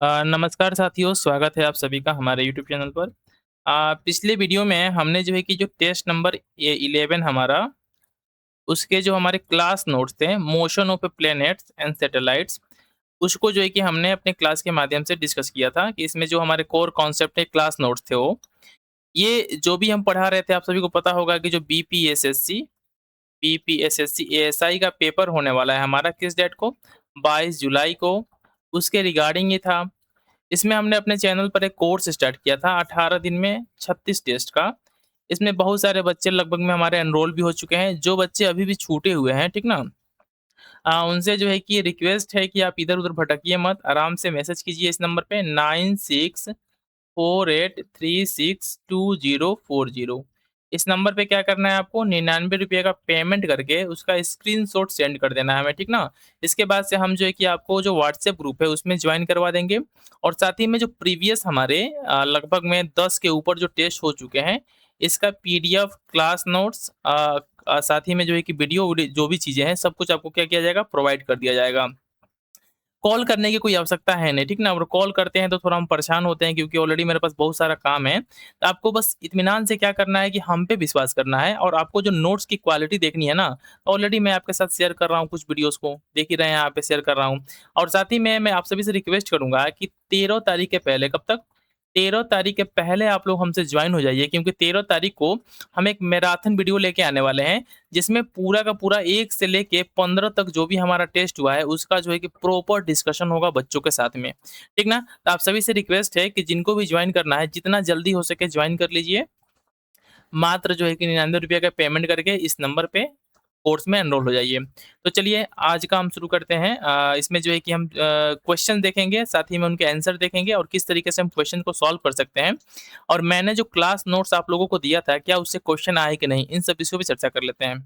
नमस्कार साथियों, स्वागत है आप सभी का हमारे यूट्यूब चैनल पर। पिछले वीडियो में हमने जो है कि जो टेस्ट नंबर 11 हमारा, उसके जो हमारे क्लास नोट्स थे, motion of planets and satellites, उसको जो है कि हमने अपने क्लास के माध्यम से डिस्कस किया था कि इसमें जो हमारे कोर कॉन्सेप्ट है, क्लास नोट्स थे वो। ये जो भी हम पढ़ा रहे थे, आप सभी को पता होगा कि जो बीपीएसएससी एएसआई का पेपर होने वाला है हमारा किस डेट को? 22 जुलाई को। उसके रिगार्डिंग ये था। इसमें हमने अपने चैनल पर एक कोर्स स्टार्ट किया था 18 दिन में 36 टेस्ट का। इसमें बहुत सारे बच्चे लगभग में हमारे एनरोल भी हो चुके हैं। जो बच्चे अभी भी छूटे हुए हैं, ठीक ना? उनसे जो है कि रिक्वेस्ट है कि आप इधर-उधर भटकिए मत, आराम से मैसेज कीजिए इस नंबर पे 9648362040। इस नंबर पे क्या करना है आपको, ₹99 का पेमेंट करके उसका स्क्रीनशॉट सेंड कर देना है हमें, ठीक ना? इसके बाद से हम जो है कि आपको जो व्हाट्सएप ग्रुप है उसमें ज्वाइन करवा देंगे, और साथ ही में जो प्रीवियस हमारे लगभग में 10 के ऊपर जो टेस्ट हो चुके हैं, इसका पीडीएफ, क्लास नोट्स, साथ ही में जो है कि वीडियो वीडियो जो भी चीज़ें हैं, सब कुछ आपको क्या किया जाएगा, प्रोवाइड कर दिया जाएगा। कॉल करने की कोई आवश्यकता है नहीं, ठीक ना? अगर कॉल करते हैं तो थोड़ा हम परेशान होते हैं, क्योंकि ऑलरेडी मेरे पास बहुत सारा काम है। तो आपको बस इत्मीनान से क्या करना है कि हम पे विश्वास करना है, और आपको जो नोट्स की क्वालिटी देखनी है ना, ऑलरेडी मैं आपके साथ शेयर कर रहा हूँ कुछ वीडियोज़ को, देख ही रहे हैं यहाँ पे शेयर कर रहा हूँ। और साथ ही में मैं आप सभी से रिक्वेस्ट करूँगा कि 13 तारीख के पहले, कब तक? 13 तारीख के पहले आप लोग हमसे जॉइन हो जाइए, क्योंकि 13 तारीख को हम एक मैराथन वीडियो लेके आने वाले हैं, जिसमें पूरा का पूरा 1 से लेके 15 तक जो भी हमारा टेस्ट हुआ है, उसका जो है कि प्रॉपर डिस्कशन होगा बच्चों के साथ में, ठीक ना? तो आप सभी से रिक्वेस्ट है कि जिनको भी जॉइन करना है, जितना जल्दी हो सके जॉइन कर लीजिए। मात्र जो है कि ₹99 का पेमेंट करके इस नंबर पे कोर्स में एनरोल हो जाइए। तो चलिए आज का हम शुरू करते हैं। इसमें जो है कि हम क्वेश्चन देखेंगे, साथ ही में उनके आंसर देखेंगे और किस तरीके से हम क्वेश्चन को सॉल्व कर सकते हैं। और मैंने जो क्लास नोट्स आप लोगों को दिया था, क्या उससे क्वेश्चन आए कि नहीं, इन सब विषयों पे चर्चा कर लेते हैं।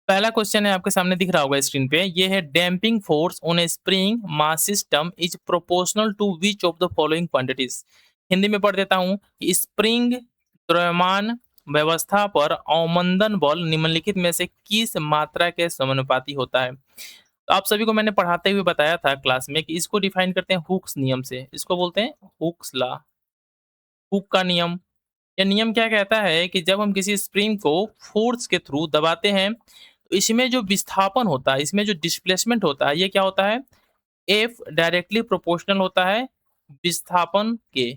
पहला क्वेश्चन है, आपके सामने दिख रहा होगा स्क्रीन पे, ये है damping force on a spring mass system is proportional to which of the following quantities. Hindi में पढ़ देता हूँ कि स्प्रिंग द्रव्यमान व्यवस्था पर अवमंदन बल निम्नलिखित में से किस मात्रा के समानुपाती होता है। तो आप सभी को मैंने पढ़ाते हुए बताया था क्लास में कि इसको डिफाइन करते हैं हुक्स नियम से, इसको बोलते हैं हुक्स लॉ, हुक का नियम। यह नियम क्या कहता है कि जब हम किसी स्प्रिंग को फोर्स के थ्रू दबाते हैं, तो इसमें जो विस्थापन होता है, इसमें जो डिस्प्लेसमेंट होता है, ये क्या होता है, एफ डायरेक्टली प्रोपोर्शनल होता है विस्थापन के,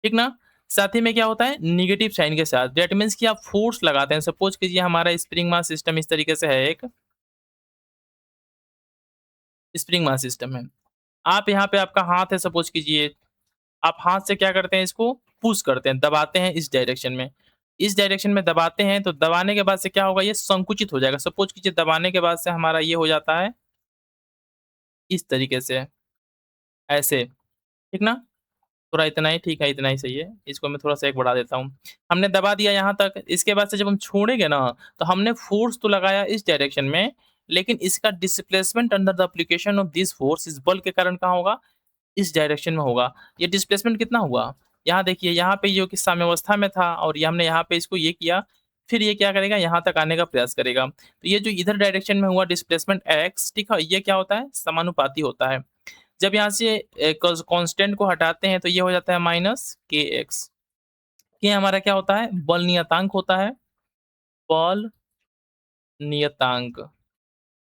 ठीक ना? साथ ही में क्या होता है, निगेटिव साइन के साथ। दैट मीन्स कि आप फोर्स लगाते हैं, सपोज कीजिए हमारा स्प्रिंग मास सिस्टम इस तरीके से है, एक स्प्रिंग मास सिस्टम है। आप यहाँ पे आपका हाथ है, सपोज कीजिए, आप हाथ से क्या करते हैं, इसको पुश करते हैं, दबाते हैं इस डायरेक्शन में। इस डायरेक्शन में दबाते हैं, तो दबाने के बाद से क्या होगा, ये संकुचित हो जाएगा। सपोज कीजिए दबाने के बाद से हमारा ये हो जाता है इस तरीके से, ऐसे, ठीक ना? थोड़ा इतना ही ठीक है, इतना ही सही है। इसको मैं थोड़ा-सा एक बढ़ा देता हूँ। हमने दबा दिया यहाँ तक, इसके बाद से जब हम छोड़ेंगे ना, तो हमने फ़ोर्स तो लगाया इस डायरेक्शन में, लेकिन इसका displacement under the application of this force इस बल के कारण कहाँ होगा? इस डायरेक्शन में होगा। ये डिस्प्लेसमेंट कितना हुआ? यहाँ देखिए, यहाँ पे जो कि साम्यावस्था में था, और ये हमने यहाँ पे इसको ये किया, फिर ये क्या करेगा, यहाँ तक आने का प्रयास करेगा। तो ये जो इधर डायरेक्शन में हुआ डिस्प्लेसमेंट x, ठीक है? ये क्या होता है? समानुपाती होता है। जब यहाँ से कांस्टेंट को हटाते हैं, तो ये हो जाता है माइनस kx। ये हमारा क्या होता है? बल नियतांक होता है। बल नियतांक,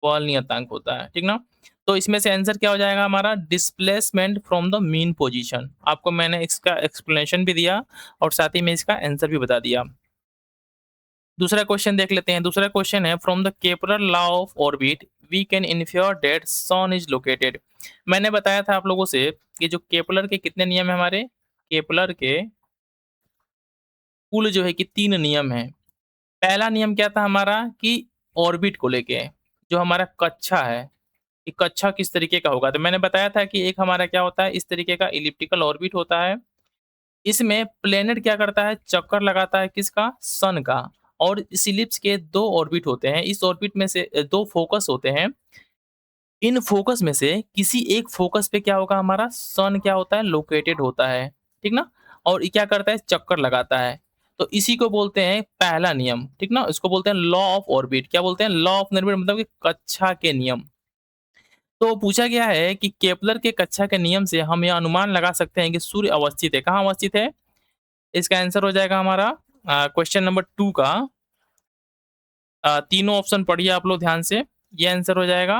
बल नियतांक होता है, ठीक ना? तो इसमें से आंसर क्या हो जाएगा हमारा? Displacement from the mean position. आपको मैंने इसका एक्सप्लेनेशन भी दिया, और साथ ही में इसका आंसर भी बता दिया। दूसरा क्वेश्चन देख लेते हैं। दूसरा क्वेश्चन है, from the Kepler law of orbit we can infer that sun is located. मैंने बताया था आप लोगों से कि जो केपलर के कितने नियम है हमारे, केपलर के कुल जो है कि 3 नियम हैं। पहला नियम क्या था हमारा कि ऑर्बिट को लेके, जो हमारा कक्षा है, कि कक्षा किस तरीके का होगा। तो मैंने बताया था कि एक हमारा क्या होता है, इस तरीके का इलिप्टिकल ऑर्बिट होता है। इसमें प्लैनेट क्या करता है, चक्कर लगाता है किसका, सन का। और इस इलिप्स के 2 ऑर्बिट होते हैं। इस ऑर्बिट में से 2 फोकस होते हैं। इन फोकस में से किसी एक फोकस पे क्या होगा, हमारा सन क्या होता है, लोकेटेड होता है, ठीक ना? और ये क्या करता है, चक्कर लगाता है। तो इसी को बोलते हैं पहला नियम, ठीक ना? इसको बोलते हैं लॉ ऑफ ऑर्बिट। क्या बोलते हैं? लॉ ऑफ ऑर्बिट, मतलब कि कक्षा के नियम। तो पूछा गया है कि केपलर के कक्षा के नियम से हम यह अनुमान लगा सकते हैं कि सूर्य अवस्थित है। कहाँ अवस्थित है? इसका आंसर हो जाएगा हमारा क्वेश्चन नंबर 2 का तीनों ऑप्शन पढ़िए आप लोग ध्यान से। ये आंसर हो जाएगा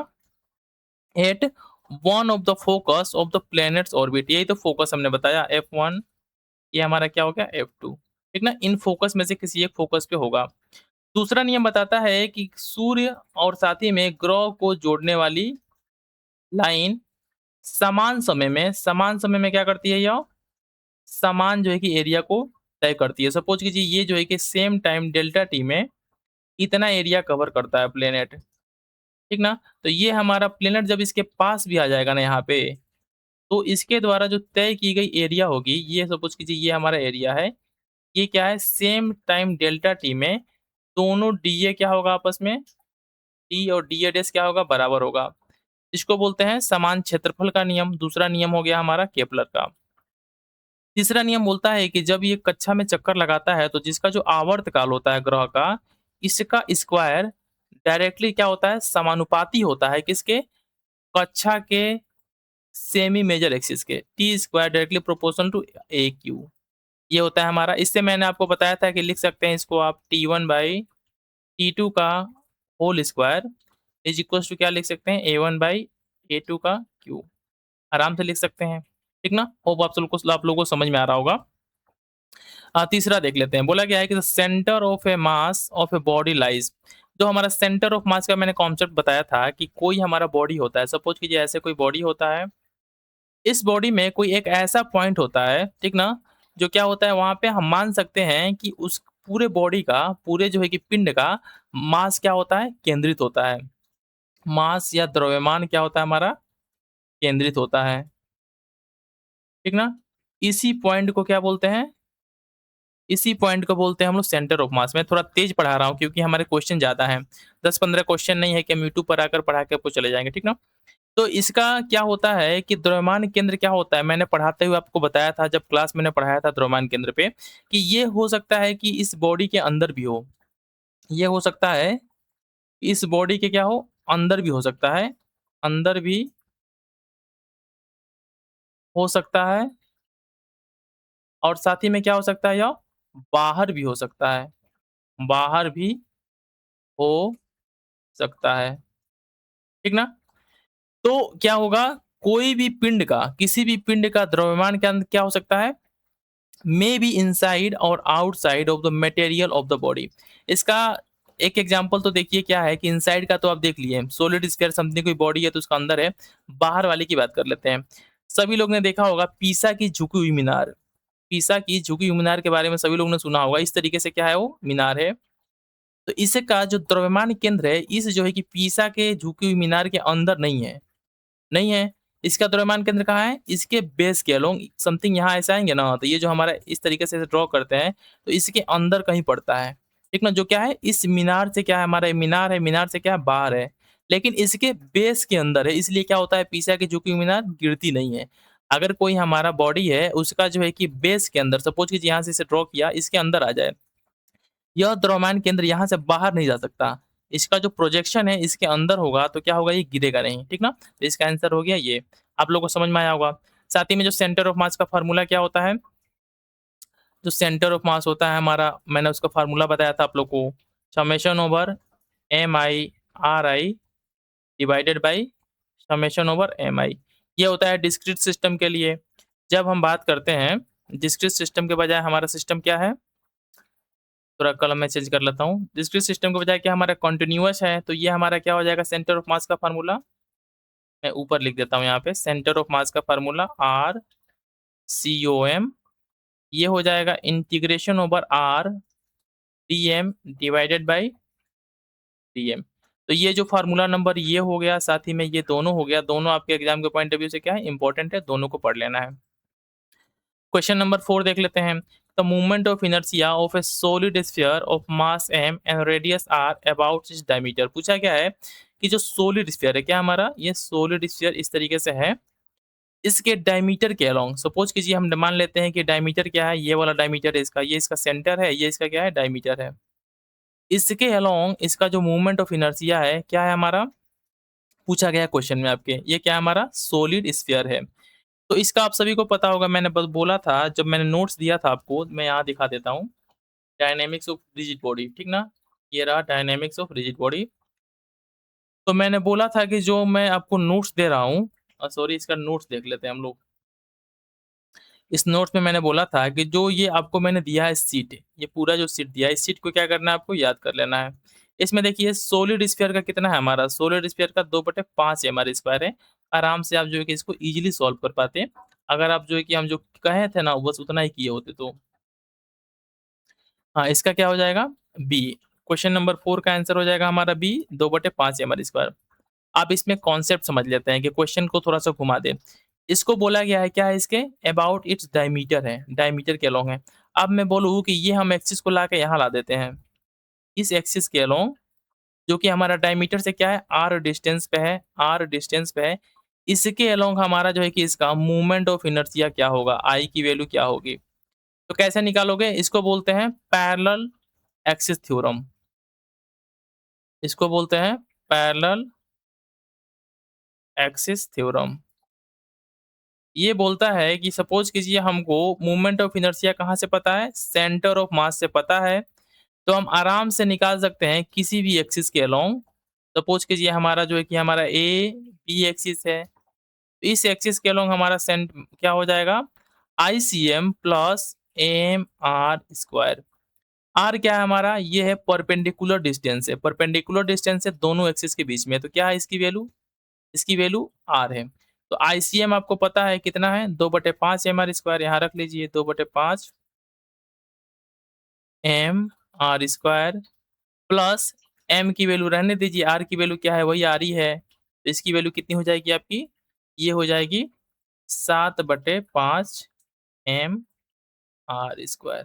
at one of the focus of the planets orbit. यही तो फोकस हमने बताया F1, ये हमारा क्या हो गया F2। ठीक ना? इन फोकस में से किसी एक फोकस पे होगा। दूसरा नियम बताता है कि सूर्य और साथ ही में ग्रह को जोड़ने वाली लाइन समान समय में क्या करती है यह? समान जो है कि एरिया को तय करती है। सपोज कीजिए ये जो है कि सेम टाइम डेल्टा टी में इतना एरिया कवर करता है प्लेनेट, ठीक ना? तो ये हमारा प्लेनेट जब इसके पास भी आ जाएगा ना यहाँ पे, तो इसके द्वारा जो तय की गई एरिया होगी, ये सपोज कीजिए ये हमारा एरिया है। ये क्या है? सेम टाइम डेल्टा टी में दोनों डीए क्या होगा आपस में? डी और डीए डैश क्या होगा? बराबर होगा। इसको बोलते हैं समान क्षेत्रफल का नियम। दूसरा नियम हो गया हमारा केपलर का। तीसरा नियम बोलता है कि जब ये कक्षा में चक्कर लगाता है तो जिसका जो आवर्त काल होता है ग्रह का, इसका स्क्वायर डायरेक्टली क्या होता है? समानुपाती होता है किसके? कक्षा के सेमी मेजर एक्सिस के। T square directly proportional to a cube. ये होता है हमारा। इससे मैंने आपको बताया था कि लिख सकते हैं इसको आप T1/T2 का whole square is equal to क्या लिख सकते हैं? A1/A2 का क्यूब। आराम से लिख सकते हैं, ठीक ना? होप आप लोगों को समझ में आ रहा होगा। तीसरा देख लेते हैं। बोला गया है कि the centre of A mass of a body lies. जो हमारा सेंटर ऑफ मास का मैंने कॉन्सेप्ट बताया था कि कोई हमारा बॉडी होता है, सपोज कीजिए ऐसे कोई बॉडी होता है। इस बॉडी में कोई एक ऐसा पॉइंट होता है, ठीक ना? जो क्या होता है वहां पे हम मान सकते हैं कि उस पूरे बॉडी का, पूरे जो है कि पिंड का मास क्या होता है? केंद्रित होता है। मास या द्रव्यमान क्या होता है हमारा? केंद्रित होता है, ठीक ना? इसी पॉइंट को क्या बोलते हैं? इसी पॉइंट को बोलते हैं हम लोग सेंटर ऑफ मास। मैं थोड़ा तेज पढ़ा रहा हूँ क्योंकि हमारे क्वेश्चन ज्यादा हैं। 10-15 क्वेश्चन नहीं है कि हम यूट्यूब पर आकर पढ़ा के आपको चले जाएंगे, ठीक ना? तो इसका क्या होता है कि द्रव्यमान केंद्र क्या होता है? मैंने पढ़ाते हुए आपको बताया था, जब क्लास मैंने पढ़ाया था द्रव्यमान केंद्र पे, कि ये हो सकता है कि इस बॉडी के अंदर भी हो। ये हो सकता है इस बॉडी के क्या हो? अंदर भी हो सकता है। अंदर भी हो सकता है और साथ ही में क्या हो सकता है यह? बाहर भी हो सकता है। बाहर भी हो सकता है, ठीक ना? तो क्या होगा? कोई भी पिंड का, किसी भी पिंड का द्रव्यमान के अंदर क्या हो सकता है? मे बी इनसाइड और outside of the material of the body. इसका एक एग्जांपल तो देखिए क्या है कि इनसाइड का तो आप देख लिए, सॉलिड स्फीयर समथिंग कोई बॉडी है तो उसका अंदर है। बाहर वाले की बात कर लेते हैं। सभी लोग ने देखा होगा पीसा की झुकी हुई मीनार। पीसा की झुकी हुई मीनार के बारे में सभी लोग ने सुना होगा। इस तरीके से क्या है वो मीनार है। तो इसका जो द्रव्यमान केंद्र है, इस जो है कि पीसा के झुकी हुई मीनार के अंदर नहीं है। नहीं है। इसका द्रव्यमान केंद्र कहाँ है? इसके बेस के अलोंग समथिंग यहाँ ऐसे आएँगे ना, तो ये जो हमारा इस तरीके से ड्रॉ करते हैं, तो इसके अंदर कहीं पड़ता है। ठीक ना? जो क्या है? इस मीनार से क्या है? हमारा ये मीनार है, मीनार से क्या है? बाहर है। लेकिन इसके बेस के अंदर है, इसलिए क्या होता है? पीसा की झुकी हुई मीनार गिरती नहीं है। अगर कोई हमारा बॉडी है, उसका जो है कि बेस के अंदर, सपोज कीजिए यहाँ से इसे ड्रॉ किया, इसके अंदर आ जाए। यह द्रव्यमान केंद्र यहाँ से बाहर नहीं जा सकता। इसका जो प्रोजेक्शन है इसके अंदर होगा तो क्या होगा? ये गिरेगा नहीं, ठीक ना? तो इसका आंसर हो गया ये। आप लोगों को समझ में आया होगा। साथ ही में जो सेंटर ऑफ मास का फार्मूला क्या होता है? जो सेंटर ऑफ मास होता है हमारा, मैंने उसका फार्मूला बताया था आप लोग को। Summation over MI/RI divided by summation over MI। ये होता है डिस्क्रीट सिस्टम के लिए। जब हम बात करते हैं डिस्क्रीट सिस्टम के बजाय हमारा सिस्टम क्या है? थोड़ा कलम में चेंज कर लेता हूँ। डिस्क्रीट सिस्टम के बजाय क्या हमारा कंटीन्यूअस है, तो ये हमारा क्या हो जाएगा? सेंटर ऑफ मास का फार्मूला मैं ऊपर लिख देता हूँ यहाँ पे। सेंटर ऑफ मास का फार्मूला RCOM। ये हो जाएगा integration over R DM divided by DM। तो ये जो फार्मूला नंबर ये हो गया, साथ ही में ये दोनों हो गया। दोनों आपके एग्जाम के पॉइंट ऑफ व्यू से क्या है? इंपॉर्टेंट है, दोनों को पढ़ लेना है। क्वेश्चन नंबर 4 देख लेते हैं। The movement of inertia of A solid sphere of mass m and radius r about its diameter. पूछा गया है कि जो सॉलिड स्फीयर है, क्या हमारा ये सॉलिड स्फीयर इस तरीके से है, इसके डायमीटर के अलोंग, सपोज कीजिए हम मान लेते हैं कि डायमीटर क्या है? ये वाला डायमीटर है इसका, ये इसका सेंटर है, ये इसका क्या है? डायमीटर है। इसके अलोंग इसका जो मूवमेंट ऑफ इनर्शिया है क्या है हमारा? पूछा गया क्वेश्चन में आपके। ये क्या है हमारा सॉलिड स्फीयर है। तो इसका आप सभी को पता होगा, मैंने बस बोला था जब मैंने नोट्स दिया था आपको, मैं यहाँ दिखा देता हूँ। डायनामिक्स ऑफ रिजिड बॉडी, ठीक ना? ये रहा डायनामिक्स ऑफ रिजिड बॉडी। तो मैंने बोला था कि जो मैं आपको नोट्स दे रहा हूँ, सॉरी, इसका नोट्स देख लेते हैं हम लोग। इस नोट्स में मैंने बोला था कि जो ये आपको मैंने दिया है शीट, ये पूरा जो शीट दिया है, इस शीट को क्या करना है आपको याद कर लेना है। इसमें देखिए सॉलिड स्फीयर का कितना है हमारा, सॉलिड स्फीयर का 2/5 mr² है। आराम से आप जो है कि इसको ईज़िली सॉल्व कर पाते हैं, अगर आप जो है कि हम जो कहे थे ना बस उतना ही किए होते तो। हाँ, इसका क्या हो जाएगा बी। क्वेश्चन नंबर 4 का आंसर हो जाएगा हमारा बी, 2/5 mr²। अब इसमें कॉन्सेप्ट समझ लेते हैं कि क्वेश्चन को थोड़ा-सा घुमा दें। इसको बोला गया है क्या है इसके अबाउट इट्स डायमीटर है, डायमीटर के अलोंग है। अब मैं बोलूँ कि ये हम एक्सिस को लाके यहाँ ला देते हैं। इस एक्सिस के अलोंग जो कि हमारा डायमीटर से क्या है r डिस्टेंस पे है, r डिस्टेंस पे है। इसके अलोंग हमारा जो है कि इसका मोमेंट ऑफ इनर्शिया क्या होगा, I की वैल्यू क्या होगी। तो कैसे निकालोगे? इसको बोलते हैं पैरेलल एक्सिस थ्योरम। इसको बोलते हैं पैरेलल एक्सिस थ्योरम। ये बोलता है कि सपोज कीजिए हमको मोमेंट ऑफ इनर्शिया कहाँ से पता है, सेंटर ऑफ मास से पता है। तो हम आराम से निकाल सकते हैं किसी भी एक्सिस के अलोंग। सपोज कीजिए हमारा जो है कि हमारा ए बी एक्सिस है, तो इस एक्सिस के अलोंग हमारा सेंट क्या हो जाएगा, I C M plus M R square. R क्या है हमारा, ये है परपेंडिकुलर डिस्टेंस है, परपेंडिकुलर डिस्टेंस है दोनों एक्सिस के बीच में। तो क्या है इसकी वैल्यू, इसकी वैल्यू आर है। तो आईसीएम आपको पता है कितना है, 2/5 mr²। यहाँ रख लीजिए 2/5 mr² प्लस एम की वैल्यू रहने दीजिए, आर की वैल्यू क्या है वही आर ही है। तो इसकी वैल्यू कितनी हो जाएगी आपकी, ये हो जाएगी 7/5 mr²।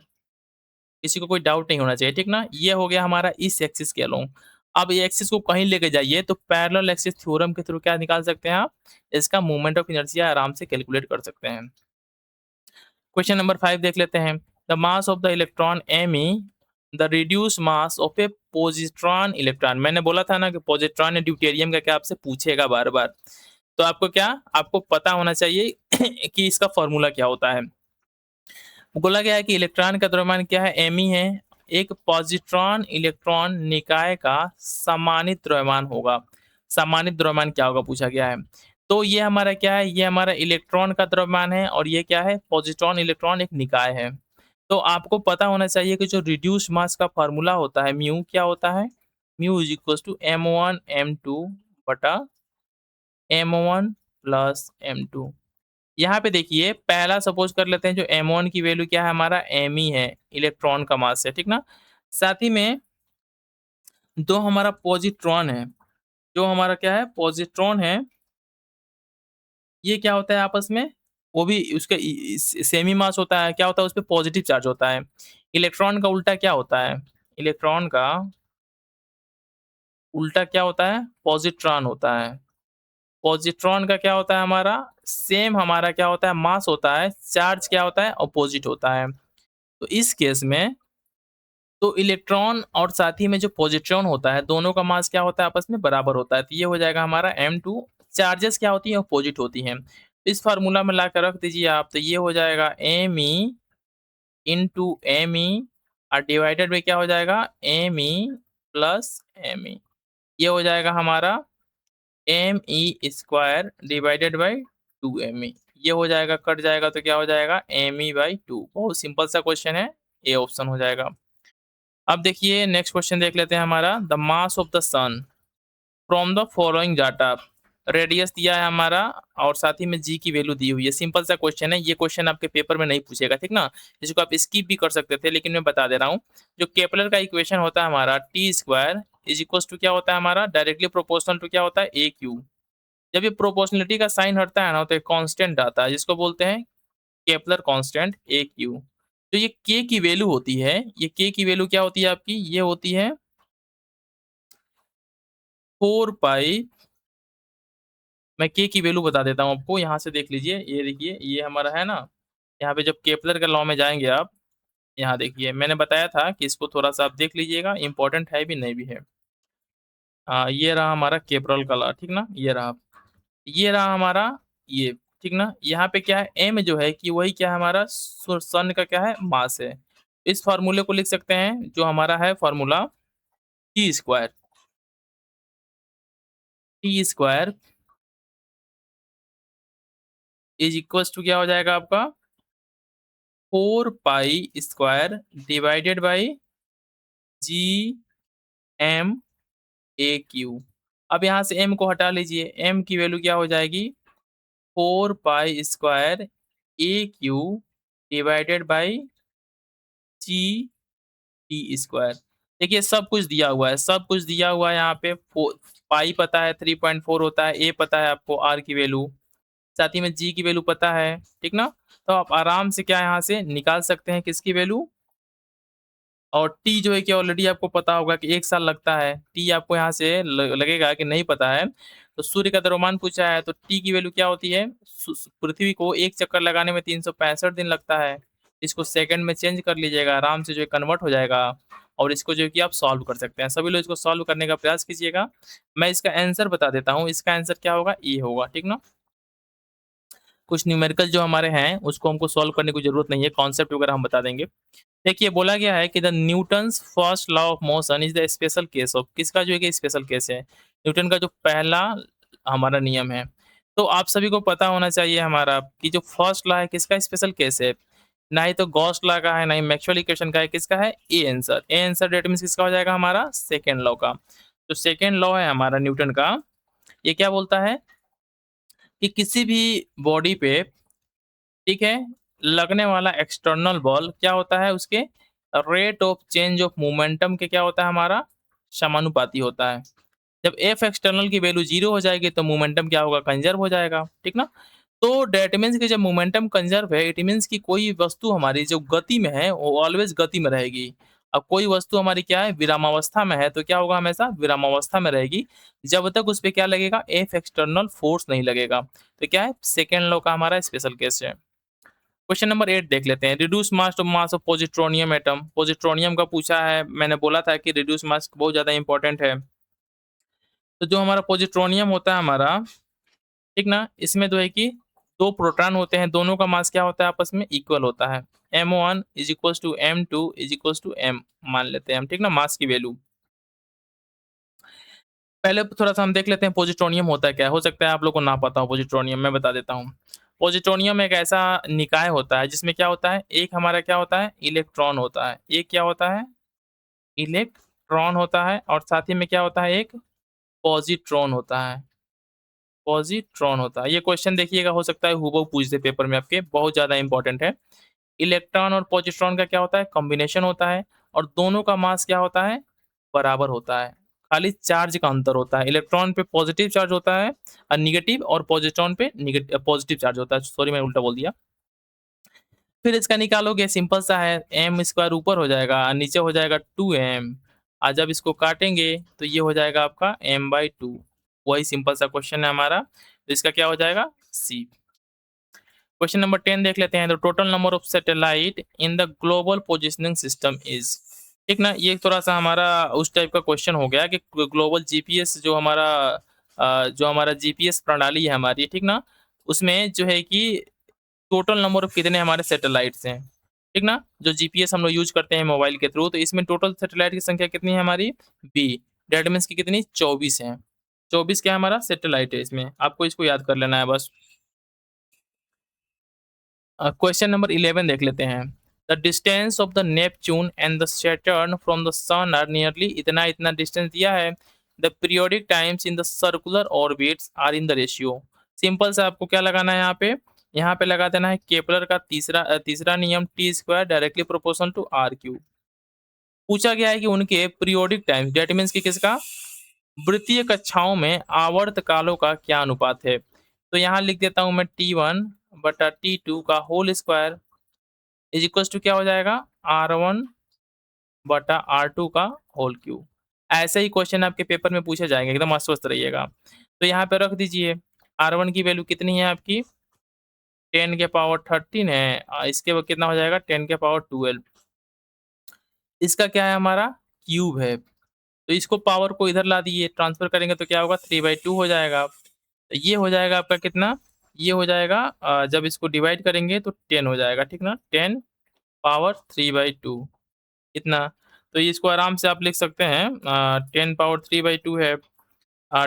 किसी को कोई डाउट नहीं होना चाहिए, ठीक ना? ये हो गया हमारा इस एक्सिस के अलोंग। अब ये एक्सिस को कहीं लेके जाइए तो पैरेलल एक्सिस थ्योरम के थ्रू क्या निकाल सकते हैं आप, इसका मोमेंट ऑफ इनर्शिया आराम से कैलकुलेट कर सकते हैं। क्वेश्चन नंबर 5 देख लेते हैं। The mass of the electron m e, the reduce mass of a positron electron. मैंने बोला था ना कि पॉजिट्रॉन या ड्यूटेरियम का क्या आपसे पूछेगा बार बार। तो आपको क्या, आपको पता होना चाहिए कि इसका फॉर्मूला क्या होता है। बोला गया है कि इलेक्ट्रॉन का द्रव्यमान क्या है, एम ही है। एक पॉजिट्रॉन इलेक्ट्रॉन निकाय का समानित द्रव्यमान होगा। समानित द्रव्यमान क्या होगा पूछा गया है। तो ये हमारा क्या है, ये हमारा इलेक्ट्रॉन का द्रव्यमान है और ये क्या है, पॉजिट्रॉन इलेक्ट्रॉन एक निकाय है। तो आपको पता होना चाहिए कि जो रिड्यूस मास का फार्मूला होता है म्यू क्या होता है, mu is equal to m1 m2 बटा m1 प्लस m2। यहाँ पे देखिए पहला सपोज कर लेते हैं, जो m1 की वैल्यू क्या है हमारा m ही है, इलेक्ट्रॉन का मास है, ठीक ना? साथ ही में दो हमारा पॉजिट्रॉन है, जो हमारा क्या है पॉजिट्रॉन है, ये क्या होता है आपस में, वो भी उसका सेम ही मास होता है। क्या होता है उस पे पॉजिटिव चार्ज होता है। इलेक्ट्रॉन का उल्टा क्या होता है, इलेक्ट्रॉन का उल्टा क्या होता है, पॉजिट्रॉन होता है। पॉजिट्रॉन का क्या होता है हमारा, सेम हमारा क्या होता है मास होता है, चार्ज क्या होता है अपोजिट होता है। तो इस केस में तो इलेक्ट्रॉन और साथ ही में जो पॉजिट्रॉन होता है दोनों का मास क्या होता है आपस में बराबर होता है। तो ये हो जाएगा हमारा m2। चार्जेस क्या होती हैं अपोजिट होती हैं। तो इस फार्मूला में ला कर रख दीजिए आप, तो ये हो जाएगा me इंटू एम ई और डिवाइडेड में क्या हो जाएगा m e plus m e. ये हो जाएगा हमारा m e square divided by 2 me। ये हो जाएगा कट जाएगा तो क्या हो जाएगा me/2। बहुत सिंपल सा क्वेश्चन है, ए ऑप्शन हो जाएगा। अब देखिए नेक्स्ट क्वेश्चन देख लेते हैं हमारा, the mass of the sun from the following data. Radius दिया है हमारा और साथ ही में जी की वैल्यू दी हुई है। सिंपल सा क्वेश्चन है, ये क्वेश्चन आपके पेपर में नहीं पूछेगा, ठीक ना? इसको आप स्किप भी कर सकते थे, लेकिन मैं बता दे रहा हूँ। जो केपलर का इक्वेशन होता है हमारा t² इज इक्वल टू क्या होता है हमारा, डायरेक्टली प्रोपोर्शनल टू क्या होता है ए क्यू। जब ये प्रोपोर्शनलिटी का साइन हटता है ना तो एक कांस्टेंट आता है जिसको बोलते हैं केपलर कांस्टेंट ए क्यू। तो ये के की वैल्यू होती है, ये के की वैल्यू क्या होती है आपकी, ये होती है 4 पाई। मैं के की वैल्यू बता देता हूँ आपको, यहाँ से देख लीजिए, ये देखिए ये हमारा है ना, यहाँ पे जब केपलर के लॉ में जाएंगे आप, यहाँ देखिए मैंने बताया था कि इसको थोड़ा सा आप देख लीजिएगा, इंपॉर्टेंट है भी नहीं भी है। ये रहा हमारा केपरल कलर, ठीक ना? ये रहा हमारा ये, ठीक ना? यहाँ पे क्या है m जो है कि वही क्या है हमारा सन का क्या है मास है। इस फ़ॉर्मूले को लिख सकते हैं जो हमारा है formula T square. T square is equals to क्या हो जाएगा आपका 4 pi square divided by G M a cube. अब यहाँ से m को हटा लीजिए, m की वैल्यू क्या हो जाएगी 4 pi square A Q divided by G T square. देखिए सब कुछ दिया हुआ है, सब कुछ दिया हुआ है यहाँ पे पाई पता है 3.4 होता है, ए पता है आपको आर की वैल्यू, साथ ही में जी की वैल्यू पता है, ठीक ना? तो आप आराम से क्या यहाँ से निकाल सकते हैं किसकी वैल्यू, और टी जो है कि ऑलरेडी आपको पता होगा कि 1 साल लगता है। टी आपको यहाँ से ल लगेगा कि नहीं पता है। तो सूर्य का द्रव्यमान पूछा है तो टी की वैल्यू क्या होती है? पृथ्वी को 1 चक्कर लगाने में 365 दिन लगता है। इसको सेकंड में चेंज कर लीजिएगा, आराम से जो है कन्वर्ट हो जाएगा और इसको जो है कि आप सॉल्व कर सकते हैं। सभी लोग इसको सॉल्व करने का प्रयास कीजिएगा। मैं इसका आंसर बता देता हूँ, इसका आंसर क्या होगा? ए होगा, ठीक ना? कुछ न्यूमेरिकल जो हमारे हैं उसको हमको सॉल्व करने की ज़रूरत नहीं है, कॉन्सेप्ट वगैरह हम बता देंगे। देखिए बोला गया है कि the Newton's first law of motion is the special case of, किसका जो है कि स्पेशल केस है, न्यूटन का जो पहला हमारा नियम है। तो आप सभी को पता होना चाहिए हमारा कि जो फर्स्ट लॉ है किसका स्पेशल केस है, ना ही तो गॉस लॉ का है ना ही मैक्सवेल इक्वेशन का है, किसका है? ए आंसर डेट मीन्स किसका हो जाएगा हमारा सेकेंड लॉ का। तो सेकेंड लॉ है हमारा न्यूटन का, ये क्या बोलता है कि किसी भी बॉडी पे, ठीक है, लगने वाला एक्सटर्नल बॉल क्या होता है उसके rate of change of momentum के क्या होता है हमारा समानुपाती होता है। जब एफ एक्सटर्नल की वैल्यू 0 हो जाएगी तो मोमेंटम क्या होगा? कंजर्व हो जाएगा, ठीक ना? तो डेट मीन्स कि जब मोमेंटम कंजर्व है इट मीन्स कि कोई वस्तु हमारी जो गति में है वो ऑलवेज गति में रहेगी। अब कोई वस्तु हमारी क्या है विरामावस्था में है तो क्या होगा? हमेशा विरामावस्था में रहेगी जब तक उस पे क्या लगेगा? एफ एक्सटर्नल फोर्स नहीं लगेगा। तो क्या है? सेकेंड लॉ का हमारा स्पेशल केस है। क्वेश्चन नंबर 8 देख लेते हैं। Reduce mass of positronium atom. Positronium का पूछा है, मैंने बोला था कि रिड्यूस मास बहुत ज़्यादा इंपॉर्टेंट है। तो जो हमारा पॉजिट्रोनियम होता है हमारा, ठीक ना? इसमें जो है कि 2 प्रोटॉन होते हैं, दोनों का मास क्या होता है? आपस में इक्वल होता है। m1 is equals to m2 is equals to m मान लेते हैं हम, ठीक ना? मास की वैल्यू। पहले थोड़ा-सा हम देख लेते हैं पॉजिट्रोनियम होता क्या है? हो सकता है आप लोग को ना पता हो पॉजिट्रोनियम, मैं बता देता हूँ। पॉजिट्रोनियम एक ऐसा निकाय होता है जिसमें क्या होता है? एक हमारा क्या होता है? इलेक्ट्रॉन होता है। एक क्या होता है? इलेक्ट्रॉन होता है और साथ ही में क्या होता है? एक पॉजिट्रॉन होता है। पॉजिट्रॉन होता है। ये क्वेश्चन देखिएगा हो सकता है हूबहू पूछ दे पेपर में आपके, बहुत ज़्यादा इंपॉर्टेंट है। इलेक्ट्रॉन और पॉजिट्रॉन का क्या होता है? कॉम्बिनेशन होता है और दोनों का मास क्या होता है? बराबर होता है। खाली चार्ज का अंतर होता है। इलेक्ट्रॉन पे पॉजिटिव चार्ज होता है नेगेटिव, और पॉजिट्रॉन पे पॉजिटिव चार्ज होता है। सॉरी मैंने उल्टा बोल दिया। फिर इसका निकालोगे सिंपल सा है, एम स्क्वायर ऊपर हो जाएगा और नीचे हो जाएगा 2m, और जब इसको काटेंगे तो ये हो जाएगा आपका m/2। वही सिंपल सा क्वेश्चन है हमारा, तो इसका क्या हो जाएगा? सी। क्वेश्चन नंबर 10 देख लेते हैं। The total number of satellite in the global positioning system is, ठीक ना? ये थोड़ा सा हमारा उस टाइप का क्वेश्चन हो गया कि ग्लोबल जीपीएस जो हमारा जीपीएस प्रणाली है हमारी, ठीक ना? उसमें जो है कि टोटल नंबर ऑफ कितने हमारे सैटेलाइट्स हैं, ठीक ना? जो जीपीएस हम लोग यूज करते हैं मोबाइल के थ्रू, तो इसमें टोटल सैटेलाइट की संख्या कितनी है हमारी? बी। डेट मीन्स की कितनी? 24 है। 24 क्या है हमारा सैटेलाइट है इसमें, आपको इसको याद कर लेना है बस। क्वेश्चन नंबर 11 देख लेते हैं। The distance of the Neptune and the Saturn from the sun are nearly, इतना इतना डिस्टेंस दिया है। The periodic times in the circular orbits are in the ratio. Simple सा आपको क्या लगाना है यहाँ पे? यहाँ पे लगा देना है केपलर का तीसरा नियम T square directly proportional to R cube. पूछा गया है कि उनके पीरियोडिक टाइम्स डेट मीन्स कि किसका? वृत्तीय कक्षाओं में आवर्त कालों का क्या अनुपात है? तो यहाँ लिख देता हूँ मैं T1 बटा T2 का whole square is equal to क्या हो जाएगा? R1 बटा R2 का होल क्यूब। ऐसे ही क्वेश्चन आपके पेपर में पूछे जाएंगे, एकदम आश्वस्त रहिएगा। तो यहाँ पे रख दीजिए, R1 की वैल्यू कितनी है आपकी? 10 के पावर 13 है, इसके बाद कितना हो जाएगा? 10 के पावर 12। इसका क्या है हमारा? क्यूब है। तो तो इसको पावर को इधर ला दिए, ट्रांसफर करेंगे तो क्या होगा 3/2 हो जाएगा। तो ये हो जाएगा आपका कितना? ये हो जाएगा जब इसको डिवाइड करेंगे तो 10 हो जाएगा, ठीक ना? 10 पावर 3/2 इतना। तो इसको आराम से आप लिख सकते हैं 10 पावर 3/2 है।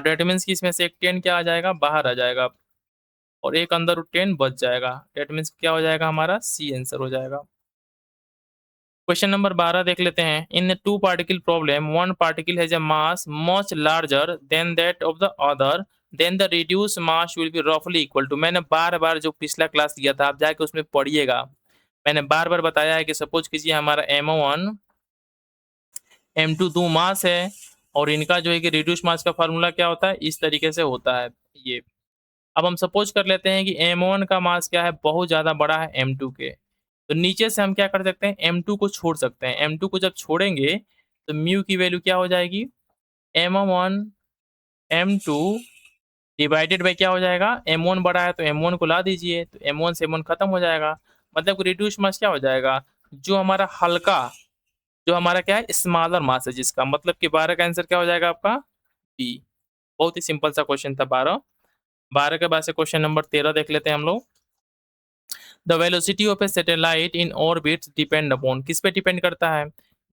दैट मीन्स कि इसमें से एक 10 क्या आ जाएगा? बाहर आ जाएगा और एक अंदर 10 बच जाएगा। दैट मीन्स क्या हो जाएगा हमारा? सी आंसर हो जाएगा। क्वेश्चन नंबर 12 देख लेते हैं। In two particle problem, one particle has a mass much larger than that of the other, then the reduce mass will be रफली इक्वल टू। मैंने बार-बार जो पिछला क्लास लिया था, आप जाके उसमें पढ़िएगा। मैंने बार-बार बताया है कि सपोज कीजिए हमारा M1, M2 दो मास है और इनका जो है कि रिड्यूस मास का फार्मूला क्या होता है? इस तरीके से होता है ये। अब हम सपोज कर लेते हैं कि M1 का मास क्या है? बहुत ज़्यादा बड़ा है M2 के। तो नीचे से हम क्या कर सकते हैं? M2 को छोड़ सकते हैं। M2 को जब छोड़ेंगे तो म्यू की वैल्यू क्या हो जाएगी? M1 M2 डिवाइडेड बाय क्या हो जाएगा? M1 बड़ा है तो M1 को ला दीजिए, तो M1 से M1 खत्म हो जाएगा। मतलब कि रिड्यूस मास क्या हो जाएगा? जो हमारा हल्का, जो हमारा क्या है? स्मॉलर मास है जिसका, मतलब कि 12 का आंसर क्या हो जाएगा आपका? बी। बहुत ही सिंपल सा क्वेश्चन था 12। 12 के बाद से क्वेश्चन नंबर 13 देख लेते हैं हम लोग। The velocity of A satellite in orbit depend upon, किस पे डिपेंड करता है?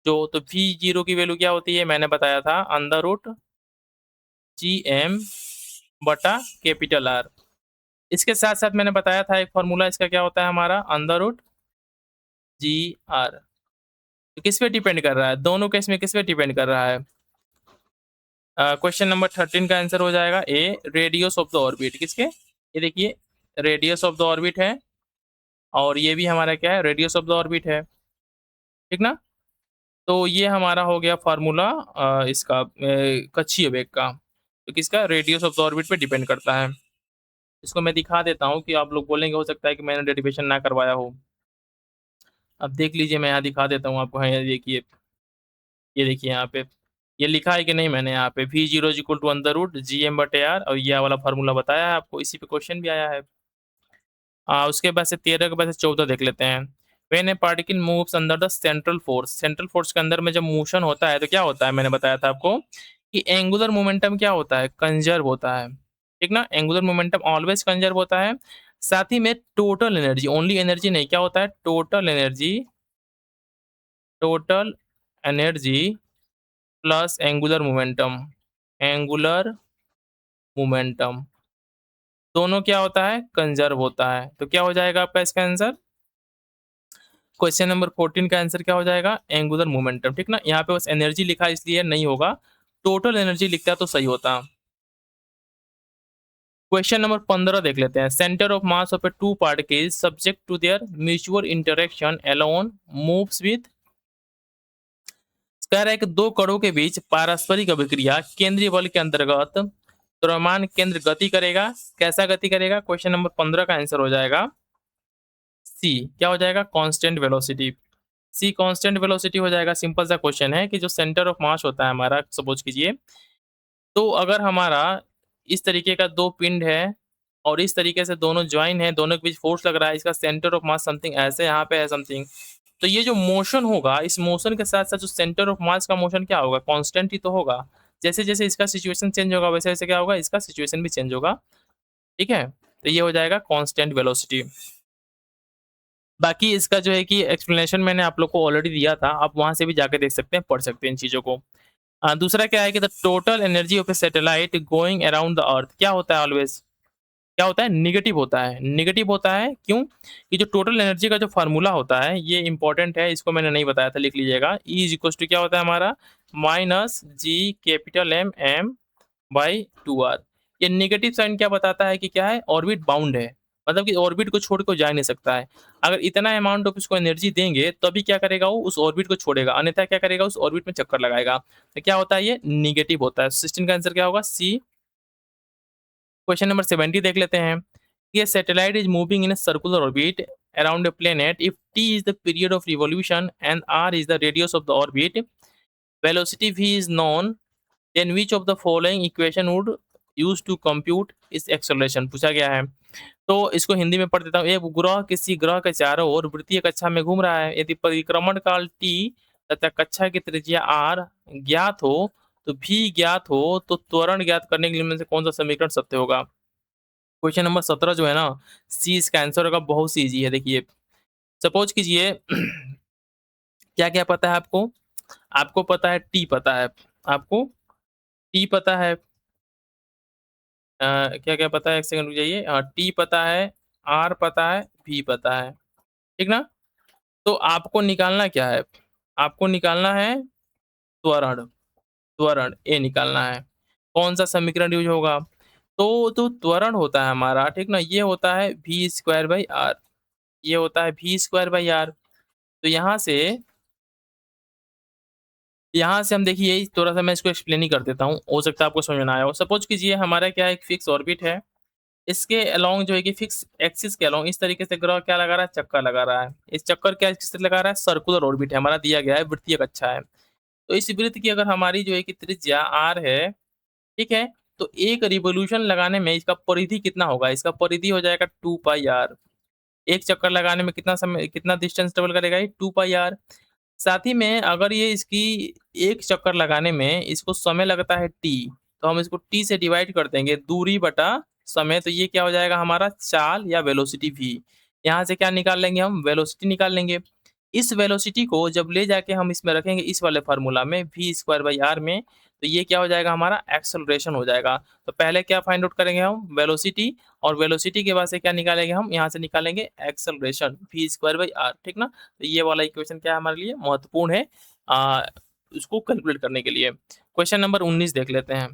जो तो वी जीरो की वैल्यू क्या होती है? मैंने बताया था अंडर रूट जी एम बटा कैपिटल आर। इसके साथ साथ मैंने बताया था एक फॉर्मूला इसका क्या होता है हमारा? Under root G R. तो किस पे डिपेंड कर रहा है? दोनों केस में किस पे डिपेंड कर रहा है? क्वेश्चन नंबर 13 का आंसर हो जाएगा ए, रेडियस ऑफ द ऑर्बिट। किसके? ये देखिए, रेडियस ऑफ द ऑर्बिट है और ये भी हमारा क्या है? रेडियस ऑफ द ऑर्बिट है, ठीक ना? तो ये हमारा हो गया फार्मूला इसका कक्षीय वेग का। तो किसका? रेडियस ऑफ द ऑर्बिट पे डिपेंड करता है। इसको मैं दिखा देता हूँ कि आप लोग बोलेंगे हो सकता है कि मैंने डेरिवेशन ना करवाया हो। अब देख लीजिए, मैं यहाँ दिखा देता हूँ आपको। हाँ, ये देखिए, ये देखिए यहाँ पे ये लिखा है कि नहीं मैंने यहाँ पे V zero equal to under root G M बटे आर, और ये वाला फार्मूला बताया है आपको, इसी पे क्वेश्चन भी आया है। उसके बाद से 13 के बाद से 14 देख लेते हैं। When A particle moves under the central force, central force के अंदर में जब मोशन होता है तो क्या होता है? मैंने बताया था आपको कि एंगुलर मोमेंटम क्या होता है? कंजर्व होता है, ठीक ना? एंगुलर मोमेंटम ऑलवेज कंजर्व होता है। साथ ही में टोटल एनर्जी, ओनली एनर्जी नहीं, क्या होता है? Total energy, total energy plus angular momentum, angular momentum दोनों क्या होता है? कंजर्व होता है। तो क्या हो जाएगा आपका इसका आंसर? क्वेश्चन नंबर 14 का आंसर क्या हो जाएगा? एंगुलर मोमेंटम, ठीक ना? यहाँ पे बस एनर्जी लिखा है इसलिए नहीं होगा, टोटल एनर्जी लिखता तो सही होता। क्वेश्चन नंबर 15 देख लेते हैं। Centre of mass of a two particles subject to their mutual interaction alone moves with, कह रहा है कि दो कणों के बीच पारस्परिक अभिक्रिया केंद्रीय बल के अंतर्गत द्रव्यमान केंद्र गति करेगा। कैसा गति करेगा? क्वेश्चन नंबर 15 का आंसर हो जाएगा सी। क्या हो जाएगा? Constant velocity. C constant velocity हो जाएगा। सिंपल सा क्वेश्चन है कि जो सेंटर ऑफ मास होता है हमारा, सपोज कीजिए, तो अगर हमारा इस तरीके का दो पिंड है और इस तरीके से दोनों ज्वाइन है, दोनों के बीच फोर्स लग रहा है, इसका सेंटर ऑफ मास समथिंग ऐसे यहाँ पे है समथिंग, तो ये जो मोशन होगा, इस मोशन के साथ साथ जो सेंटर ऑफ मास का मोशन क्या होगा? कांस्टेंट ही तो होगा। जैसे जैसे इसका सिचुएशन चेंज होगा वैसे वैसे क्या होगा? इसका सिचुएशन भी चेंज होगा, ठीक है? तो ये हो जाएगा कांस्टेंट वेलोसिटी। बाकी इसका जो है कि एक्सप्लेनेशन मैंने आप लोग को ऑलरेडी दिया था, आप वहां से भी जाके देख सकते हैं, पढ़ सकते हैं इन चीजों को। दूसरा क्या है कि the total energy of A satellite going around the earth क्या होता है? ऑलवेज क्या होता है? निगेटिव होता है। निगेटिव होता है क्यों? कि जो टोटल एनर्जी का जो फार्मूला होता है ये इंपॉर्टेंट है, इसको मैंने नहीं बताया था, लिख लीजिएगा। ई इज इक्वल टू क्या होता है हमारा? Minus G capital M M by 2r। ये नेगेटिव साइन क्या बताता है? कि क्या है? ऑर्बिट बाउंड है, मतलब कि ऑर्बिट को छोड़ के जा नहीं सकता है। अगर इतना अमाउंट ऑफ उसको एनर्जी देंगे तभी क्या करेगा? वो उस ऑर्बिट को छोड़ेगा, अन्यथा क्या करेगा? उस ऑर्बिट में चक्कर लगाएगा। तो क्या होता है? ये निगेटिव होता है। 16 का आंसर क्या होगा? सी। क्वेश्चन नंबर 70 देख लेते हैं। ये satellite is moving in a circular orbit around a planet if T is the period of revolution and R is the radius of the orbit, velocity v is known, then which of the following equation would use to compute इस acceleration पूछा गया है। तो इसको हिंदी में पढ़ देता हूँ। एक ग्रह किसी ग्रह के चारों ओर वृत्तीय कक्षा में घूम रहा है। यदि परिक्रमण काल t तथा कक्षा की त्रिज्या r ज्ञात हो तो v ज्ञात हो तो त्वरण ज्ञात करने के लिए इनमें से कौन-सा समीकरण सत्य होगा? क्वेश्चन नंबर 17 जो है ना, सी इसका आंसर होगा, बहुत सी ईज़ी है देखिए। सपोज़ कीजिए क्या-क्या पता है आपको? आपको पता है t पता है, आपको t पता है, क्या-क्या पता है? 1 सेकंड रुक जाइए। t पता है, r पता है, v पता है, ठीक ना? तो आपको निकालना क्या है? आपको निकालना है त्वरण, त्वरण A निकालना है। कौन-सा समीकरण यूज़ होगा? तो जो त्वरण होता है हमारा, ठीक ना? ये होता है v स्क्वायर बाई r, ये होता है v स्क्वायर बाई r। तो यहाँ से हम देखिए थोड़ा-सा मैं इसको एक्सप्लेन ही कर देता हूँ, हो सकता है आपको समझ में ना आया हो। सपोज़ कीजिए हमारा क्या है, एक फिक्स ऑर्बिट है, इसके अलोंग जो है कि फिक्स एक्सिस के अलोंग इस तरीके से ग्रह क्या लगा रहा है, चक्कर लगा रहा है। इस चक्कर क्या किससे लगा रहा है, सर्कुलर ऑर्बिट है हमारा, दिया गया है, वृत्तीय कक्षा है। तो इस वृत्त की अगर हमारी जो है कि त्रिज्या r है, ठीक है? तो एक रिवोल्यूशन लगाने में इसका परिधि कितना होगा? इसका परिधि हो जाएगा 2 पाई r। एक चक्कर लगाने में कितना समय, कितना डिस्टेंस ट्रैवल करेगा ये? 2 पाई r। साथ ही में अगर ये इसकी एक चक्कर लगाने में इसको समय लगता है t, तो हम इसको t से डिवाइड कर देंगे, दूरी बटा समय, तो ये क्या हो जाएगा हमारा, चाल या वेलोसिटी v। यहाँ से क्या निकाल लेंगे हम? वेलोसिटी निकाल लेंगे। इस वेलोसिटी को जब ले जाके हम इसमें रखेंगे इस वाले फार्मूला में v स्क्वायर बाई r में, तो ये क्या हो जाएगा हमारा, एक्सेलरेशन हो जाएगा। तो पहले क्या फाइंड आउट करेंगे हम? वेलोसिटी, और वेलोसिटी के बाद से क्या निकालेंगे हम? यहाँ से निकालेंगे acceleration, v square by r, ठीक ना? तो ये वाला इक्वेशन क्या है हमारे लिए महत्वपूर्ण है, उसको कैलकुलेट करने के लिए। क्वेश्चन नंबर 19 देख लेते हैं।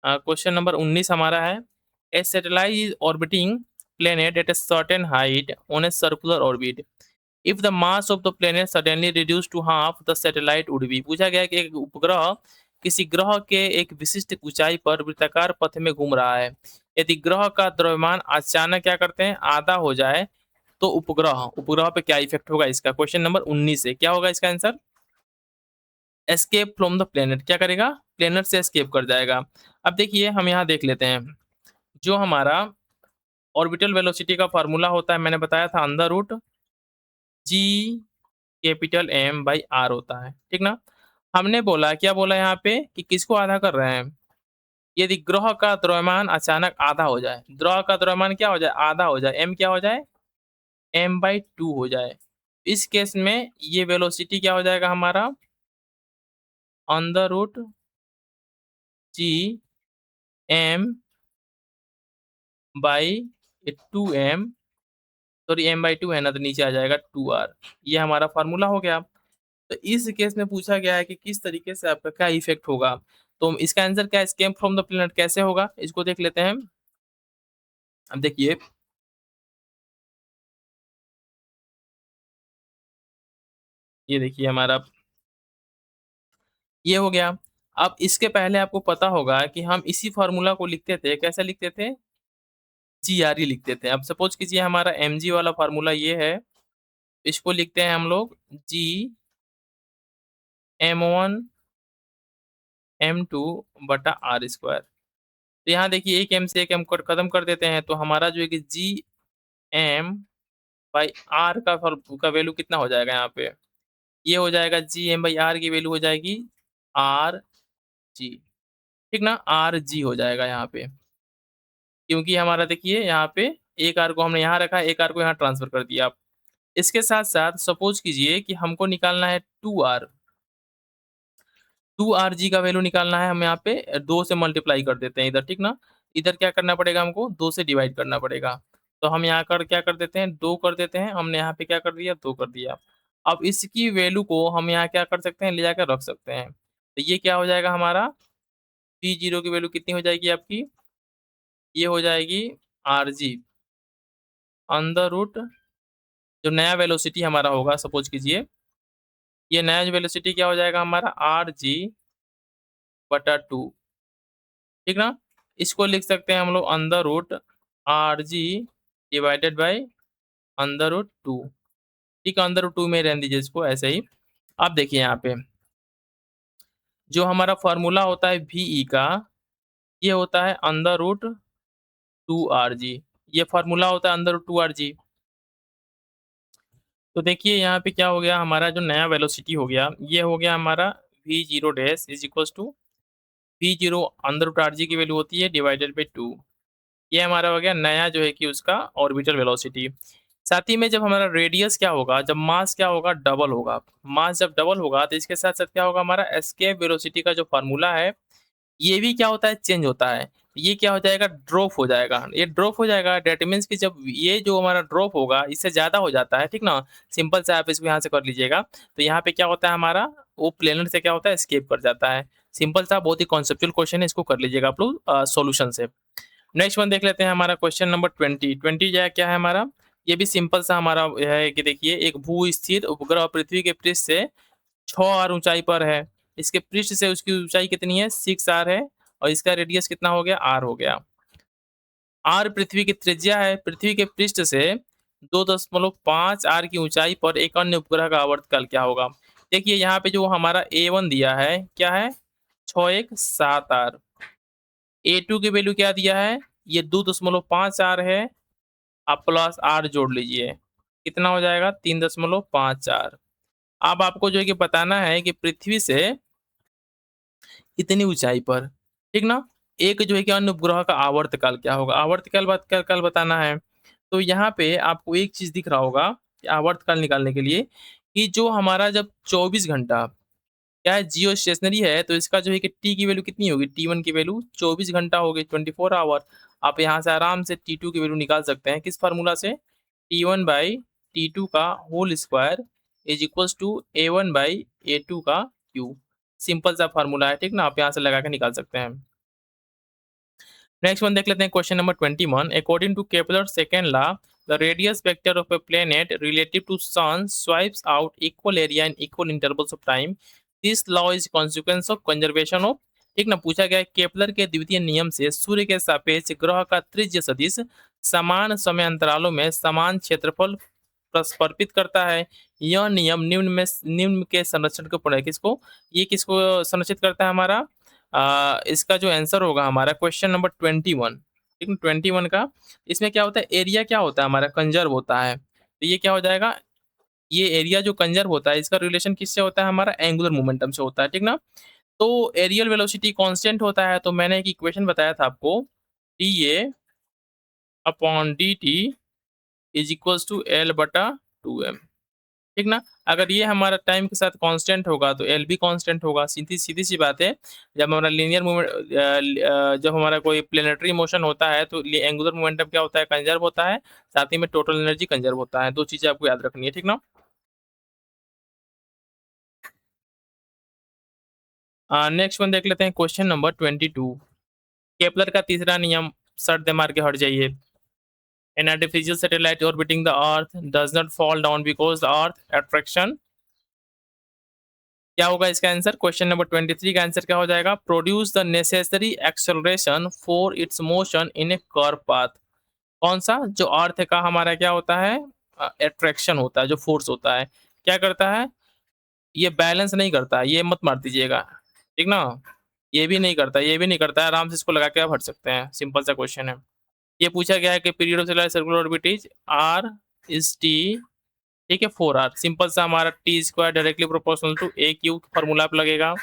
क्वेश्चन नंबर 19 हमारा है, a satellite is orbiting planet at a certain height on a circular orbit. If the mass of the planet suddenly reduced to half, the satellite would be। पूछा गया है कि एक उपग्रह किसी ग्रह के एक विशिष्ट ऊंचाई पर वृत्ताकार पथ में घूम रहा है। यदि ग्रह का द्रव्यमान अचानक क्या करते हैं, आधा हो जाए, तो उपग्रह उपग्रह पे क्या इफेक्ट होगा इसका? क्वेश्चन नंबर 19 है, क्या होगा इसका answer? Escape from the planet, क्या करेगा? प्लेनेट से एस्केप कर जाएगा। अब देखिए हम यहाँ देख लेते हैं, जो हमारा ऑर्बिटल वेलोसिटी का फार्मूला होता है, मैंने बताया था under root G capital M by R होता है, ठीक ना? हमने बोला, क्या बोला यहाँ पे, कि किसको आधा कर रहे हैं? यदि ग्रह का द्रव्यमान अचानक आधा हो जाए, ग्रह का द्रव्यमान क्या हो जाए, आधा हो जाए, एम क्या हो जाए, एम बाई टू हो जाए। इस केस में ये वेलोसिटी क्या हो जाएगा हमारा, under root G M by two M, sorry M by two है ना, तो नीचे आ जाएगा 2r। ये हमारा फार्मूला हो गया। तो इस केस में पूछा गया है कि किस तरीके से आपका क्या इफेक्ट होगा। तो इसका आंसर क्या है, एस्केप फ्रॉम द प्लेनेट कैसे होगा, इसको देख लेते हैं। अब देखिए, ये देखिए हमारा ये हो गया। अब इसके पहले आपको पता होगा कि हम इसी फार्मूला को लिखते थे, कैसे लिखते थे, GRE लिखते थे। अब सपोज कीजिए हमारा mg वाला फार्मूला ये है, इसको लिखते हैं हम लोग g m1 m2 बटा r स्क्वायर। तो यहाँ देखिए एक m से एक m कट खत्म कर देते हैं, तो हमारा जो है कि जी एम बाई आर का वैल्यू कितना हो जाएगा यहाँ पे, ये हो जाएगा जी एम बाई आर की वैल्यू हो जाएगी आर जी, ठीक ना? आर जी हो जाएगा यहाँ पे, क्योंकि हमारा देखिए यहाँ पे एक आर को हमने यहाँ रखा, एक आर को यहाँ ट्रांसफर कर दिया। इसके साथ साथ सपोज कीजिए कि हमको निकालना है 2r, 2r जी का वैल्यू निकालना है, हम यहाँ पे 2 से मल्टीप्लाई कर देते हैं इधर, ठीक ना? इधर क्या करना पड़ेगा हमको, 2 से डिवाइड करना पड़ेगा। तो हम यहाँ कर क्या कर देते हैं, 2 कर देते हैं, हमने यहाँ पे क्या कर दिया, 2 कर दिया। अब इसकी वैल्यू को हम यहाँ क्या कर सकते हैं, ले जाकर रख सकते हैं। तो ये क्या हो जाएगा हमारा, P0 की वैल्यू कितनी हो जाएगी आपकी, ये हो जाएगी Rg अंडर रूट, जो नया वेलोसिटी हमारा होगा, सपोज कीजिए ये नया वेलोसिटी क्या हो जाएगा हमारा, Rg बटा 2, ठीक ना? इसको लिख सकते हैं हम लोग under root Rg divided by under root 2, ठीक है? अंडर रूट 2 में रहने दीजिए इसको ऐसे ही। अब देखिए यहाँ पे जो हमारा फॉर्मूला होता है VE का, ये होता है अंडर रूट 2Rg, ये फॉर्मूला होता है अंडर रूट 2Rg। तो देखिए यहाँ पे क्या हो गया, हमारा जो नया वेलोसिटी हो गया, ये हो गया हमारा v0 dash is equal to V0 under root R G की वैल्यू होती है डिवाइडेड बाई 2। ये हमारा हो गया नया जो है कि उसका ऑर्बिटल वेलोसिटी। साथ ही में जब हमारा रेडियस क्या होगा, जब मास क्या होगा, डबल होगा। मास जब डबल होगा तो इसके साथ-साथ क्या होगा, हमारा एस्केप वेलोसिटी का जो फ़ॉर्मूला है, ये भी क्या होता है, चेंज होता है। ये क्या हो जाएगा, ड्रॉप हो जाएगा। ये ड्रॉप हो जाएगा दैट मीन्स कि जब ये जो हमारा ड्रॉप होगा इससे ज़्यादा हो जाता है, ठीक ना? सिंपल सा आप इसको यहाँ से कर लीजिएगा। तो यहाँ पे क्या होता है हमारा, वो प्लेनेट से क्या होता है, एस्केप कर जाता है। सिंपल सा बहुत ही कॉन्सेप्चुअल क्वेश्चन है, इसको कर लीजिएगा आप लोग सॉल्यूशन से। नेक्स्ट वन देख लेते हैं हमारा क्वेश्चन नंबर 20। 20 जो है क्या है हमारा, ये भी सिंपल सा हमारा है कि देखिए एक भू स्थिर उपग्रह पृथ्वी के पृष्ठ से 6 आर ऊंचाई पर है। इसके पृष्ठ से उसकी ऊंचाई कितनी है, 6 आर है। और इसका रेडियस कितना हो गया, आर हो गया। आर पृथ्वी की त्रिज्या है। पृथ्वी के पृष्ठ से 2.5 आर की ऊंचाई पर एक अन्य उपग्रह का आवर्तकाल क्या होगा। देखिए यहाँ पे जो हमारा A1 दिया है क्या है, 617 आर। A2 की वैल्यू क्या दिया है, ये 2.5 आर है। आप प्लस आर जोड़ लीजिए, कितना हो जाएगा, 3.54। अब आपको जो है कि बताना है कि पृथ्वी से कितनी ऊंचाई पर, ठीक ना? एक जो है कि अन्य उपग्रह का आवर्तकाल क्या होगा, आवर्तकाल काल बताना है। तो यहाँ पे आपको एक चीज दिख रहा होगा कि आवर्तकाल निकालने के लिए, कि जो हमारा जब 24 घंटा क्या है, जियो स्टेशनरी है, तो इसका जो है कि टी की वैल्यू कितनी होगी, T1 की वैल्यू 24 घंटा होगी, 24 आवर। आप यहाँ से आराम से T2 की वैल्यू निकाल सकते हैं, किस फार्मूला से, T1/T2 का whole square is equals to A1 by A2 का क्यूब। सिंपल सा फार्मूला है, ठीक ना? आप यहाँ से लगा के निकाल सकते हैं। नेक्स्ट वन देख लेते हैं question number 21। According to Kepler second law, the radius vector of a planet relative to sun swipes out equal area in equal intervals of time. This law is consequence of conservation of, ठीक ना? पूछा गया है Kepler के द्वितीय नियम से सूर्य के सापेक्ष ग्रह का त्रिज्य सदिश समान समय अंतरालों में समान क्षेत्रफल प्रस्पर्पित करता है। यह नियम निम्न के संरक्षण को पूर्ण किसको, ये किसको संरक्षित करता है हमारा, इसका जो आंसर होगा हमारा क्वेश्चन नंबर 21, ठीक है, 21 का। इसमें क्या होता है, एरिया क्या होता है हमारा, कंजर्व होता है। तो ये क्या हो जाएगा, ये एरिया जो कंजर्व होता है इसका रिलेशन किससे होता है, हमारा एंगुलर मोमेंटम से होता है, ठीक ना? तो एरियल वेलोसिटी कांस्टेंट होता है, तो मैंने एक इक्वेशन बताया था आपको, d A upon d t is equals to L बटा 2m, ठीक ना? अगर ये हमारा टाइम के साथ कांस्टेंट होगा तो एल भी कांस्टेंट होगा। सीधी सीधी सी बात है। जब हमारा लीनियर मूवमेंट जब हमारा कोई प्लेनेटरी मोशन होता है तो एंगुलर मोमेंटम क्या होता है, कंजर्व होता है। साथ ही में टोटल एनर्जी कंजर्व होता है। दो चीजें आपको याद रखनी है, ठीक ना? नेक्स्ट वन देख लेते हैं क्वेश्चन नंबर 22। केपलर का तीसरा नियम, शर्त दे मार के हट जाइए। An artificial satellite orbiting the earth does not fall down because the earth attraction, क्या होगा इसका आंसर, क्वेश्चन नंबर 23 का आंसर क्या हो जाएगा, produce the necessary acceleration for its motion in A curve path. कौन सा, जो अर्थ का हमारा क्या होता है, अट्रैक्शन होता है, जो फोर्स होता है, क्या करता है, ये बैलेंस नहीं करता है, ये मत मार दीजिएगा, ठीक ना? ये भी नहीं करता, ये भी नहीं करता है, आराम से इसको लगा के आप हट सकते हैं। सिंपल सा क्वेश्चन है। ये पूछा गया है कि period of circular orbit is R is T, ठीक है, 4 आर। सिंपल सा हमारा T square directly proportional to a cube formula पे लगेगा।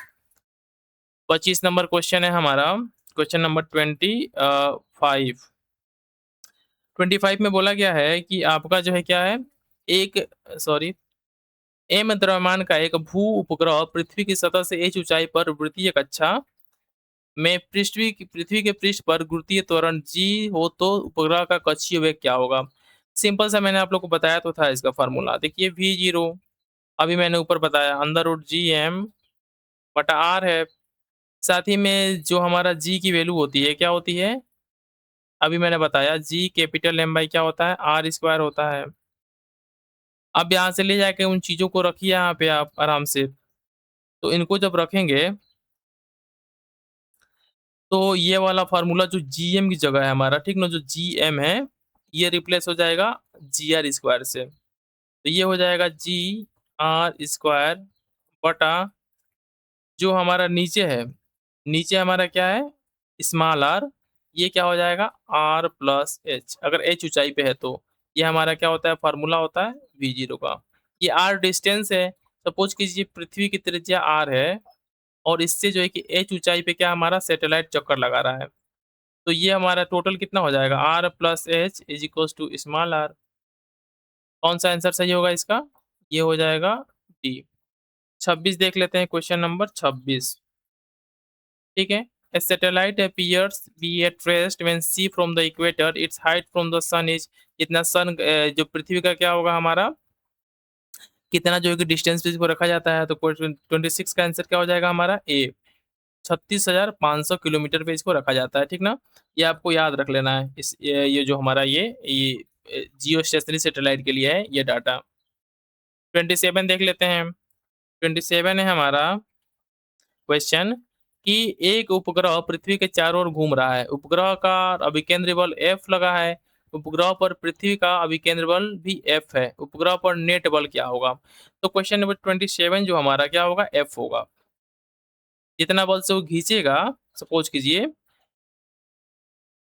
25 नंबर क्वेश्चन है हमारा, क्वेश्चन नंबर 25। 25 में बोला गया है कि आपका जो है क्या है, एक सॉरी, एम द्रव्यमान का एक भू उपग्रह पृथ्वी की सतह से एच ऊंचाई पर वृत्तीय कक्षा में पृथ्वी के पृष्ठ पर गुरुत्वीय त्वरण जी हो तो उपग्रह का कक्षीय वेग क्या होगा। सिंपल सा मैंने आप लोग को बताया तो था इसका फार्मूला, देखिए V0 अभी मैंने ऊपर बताया अंडर रूट जी एम बटा आर है। साथ ही में जो हमारा जी की वैल्यू होती है क्या होती है, अभी मैंने बताया जी कैपिटल एम बाई क्या होता है, आर स्क्वायर होता है। अब यहाँ से ले जाके उन चीज़ों को रखिए यहाँ पे आप आराम से। तो इनको जब रखेंगे तो ये वाला फार्मूला जो जी एम की जगह है हमारा, ठीक ना, जो जी एम है ये रिप्लेस हो जाएगा जी आर स्क्वायर से। तो ये हो जाएगा जी आर स्क्वायर बटा जो हमारा नीचे है, नीचे हमारा क्या है, स्मॉल आर, ये क्या हो जाएगा आर प्लस एच, अगर एच ऊंचाई पे है तो। ये हमारा क्या होता है, फार्मूला होता है V0 का। ये आर डिस्टेंस है। सपोज कीजिए पृथ्वी की त्रिज्या आर है, और इससे जो है कि h ऊँचाई पे क्या हमारा सैटेलाइट चक्कर लगा रहा है। तो ये हमारा टोटल कितना हो जाएगा r plus h is equals to small r। कौन-सा आंसर सही होगा इसका? ये हो जाएगा डी। 26 देख लेते हैं, क्वेश्चन नंबर 26, ठीक है? A satellite appears be at rest when see from the equator, its height from the sun is, इतना सन जो पृथ्वी का क्या होगा हमारा, कितना जो है कि डिस्टेंस पे इसको रखा जाता है, तो क्वेश्चन 26 का आंसर क्या हो जाएगा हमारा ए, 36,500 किलोमीटर पे इसको रखा जाता है, ठीक ना? ये आपको याद रख लेना है। ये जो हमारा ये जियो स्टेशनरी सैटेलाइट के लिए है ये डाटा। 27 देख लेते हैं। 27 है हमारा क्वेश्चन कि एक उपग्रह पृथ्वी के चारों ओर घूम रहा है। उपग्रह का अभिकेंद्र बल F लगा है। उपग्रह पर पृथ्वी का अभिकेंद्र बल भी F है। उपग्रह पर नेट बल क्या होगा? तो क्वेश्चन नंबर 27 जो हमारा क्या होगा? F होगा। जितना बल से वो खींचेगा, सपोज कीजिए,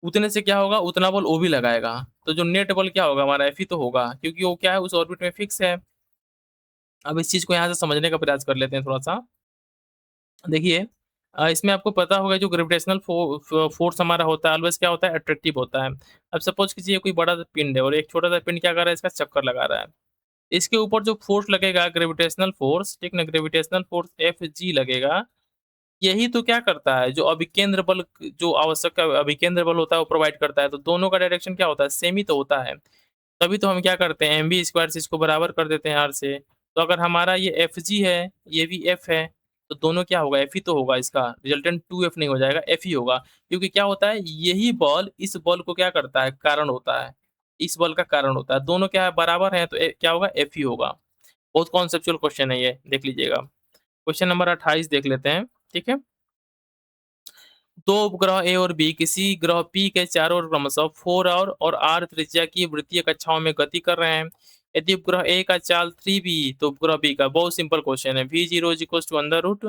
उतने से क्या होगा? उतना बल वो भी लगाएगा। तो जो नेट बल क्या होगा हमारा? F ही तो होगा, क्योंकि वो क्या है, उस ऑर्बिट में फिक्स है। अब इस चीज़ को यहाँ से समझने का प्रयास कर लेते हैं थोड़ा-सा। देखिए, इसमें आपको पता होगा जो ग्रेविटेशनल फोर्स हमारा होता है ऑलवेज़ क्या होता है? अट्रैक्टिव होता है। अब सपोज़ कीजिए कोई बड़ा सा पिंड है और एक छोटा-सा पिंड क्या कर रहा है? इसका चक्कर लगा रहा है। इसके ऊपर जो फोर्स लगेगा ग्रेविटेशनल फोर्स, ठीक ना? ग्रेविटेशनल फोर्स Fg लगेगा। यही तो क्या करता है? जो अभिकेंद्र बल, जो आवश्यक अभिकेंद्र बल होता है वो प्रोवाइड करता है। तो दोनों का डायरेक्शन क्या होता है? सेम ही तो होता है। तभी तो हम क्या करते हैं, एम बी स्क्वायर से इसको बराबर कर देते हैं आर से। तो अगर हमारा ये एफ जी है, ये भी एफ है, तो दोनों क्या होगा? एफ ही तो होगा, इसका रिजल्टेंट टू एफ नहीं हो जाएगा, एफ ही होगा। क्योंकि क्या होता है, यही बल इस बल को क्या करता है? कारण होता है। इस बल का कारण होता है। दोनों क्या है? बराबर हैं, तो क्या होगा? एफ ही होगा। बहुत कॉन्सेप्चुअल क्वेश्चन है ये, देख लीजिएगा। क्वेश्चन नंबर 28 देख लेते हैं, ठीक है? दो उपग्रह ए और बी किसी ग्रह पी के चारों ओर क्रमशः 4 और आर त्रिज्या की वृत्तीय कक्षाओं में गति कर रहे हैं। यदि उपग्रह ए का चाल 3b, तो उपग्रह बी का, बहुत सिंपल क्वेश्चन है, v0 is equal to under root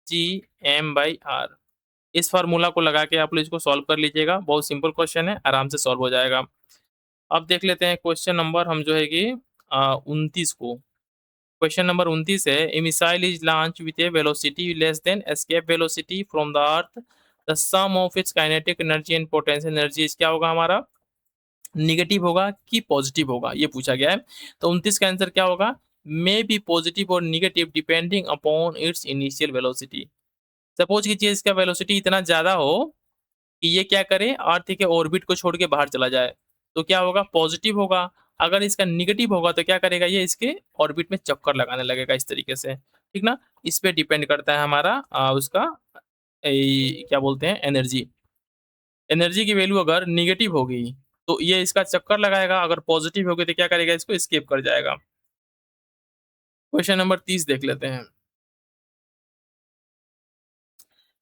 G M by R. इस फार्मूला को लगा के आप लोग इसको सॉल्व कर लीजिएगा, बहुत सिंपल क्वेश्चन है, आराम से सॉल्व हो जाएगा। अब देख लेते हैं क्वेश्चन नंबर हम जो है कि 29 को। क्वेश्चन नंबर 29 है, a missile is launch with a velocity less than escape velocity from the earth, the sum of its kinetic energy and potential energy क्या होगा हमारा? निगेटिव होगा कि पॉजिटिव होगा, ये पूछा गया है। तो 29 का आंसर क्या होगा? मे बी पॉजिटिव और negative depending upon its initial velocity. Suppose कीजिए इसका वेलोसिटी इतना ज्यादा हो कि ये क्या करे, अर्थ के ऑर्बिट को छोड़ के बाहर चला जाए, तो क्या होगा? पॉजिटिव होगा। अगर इसका निगेटिव होगा तो क्या करेगा? ये इसके ऑर्बिट में चक्कर लगाने लगेगा इस तरीके से, ठीक ना? इस पे डिपेंड करता है हमारा उसका क्या बोलते हैं, एनर्जी। एनर्जी की वैल्यू अगर निगेटिव होगी तो ये इसका चक्कर लगाएगा, अगर पॉजिटिव होगी तो क्या करेगा? इसको स्केप कर जाएगा। क्वेश्चन नंबर 30 देख लेते हैं।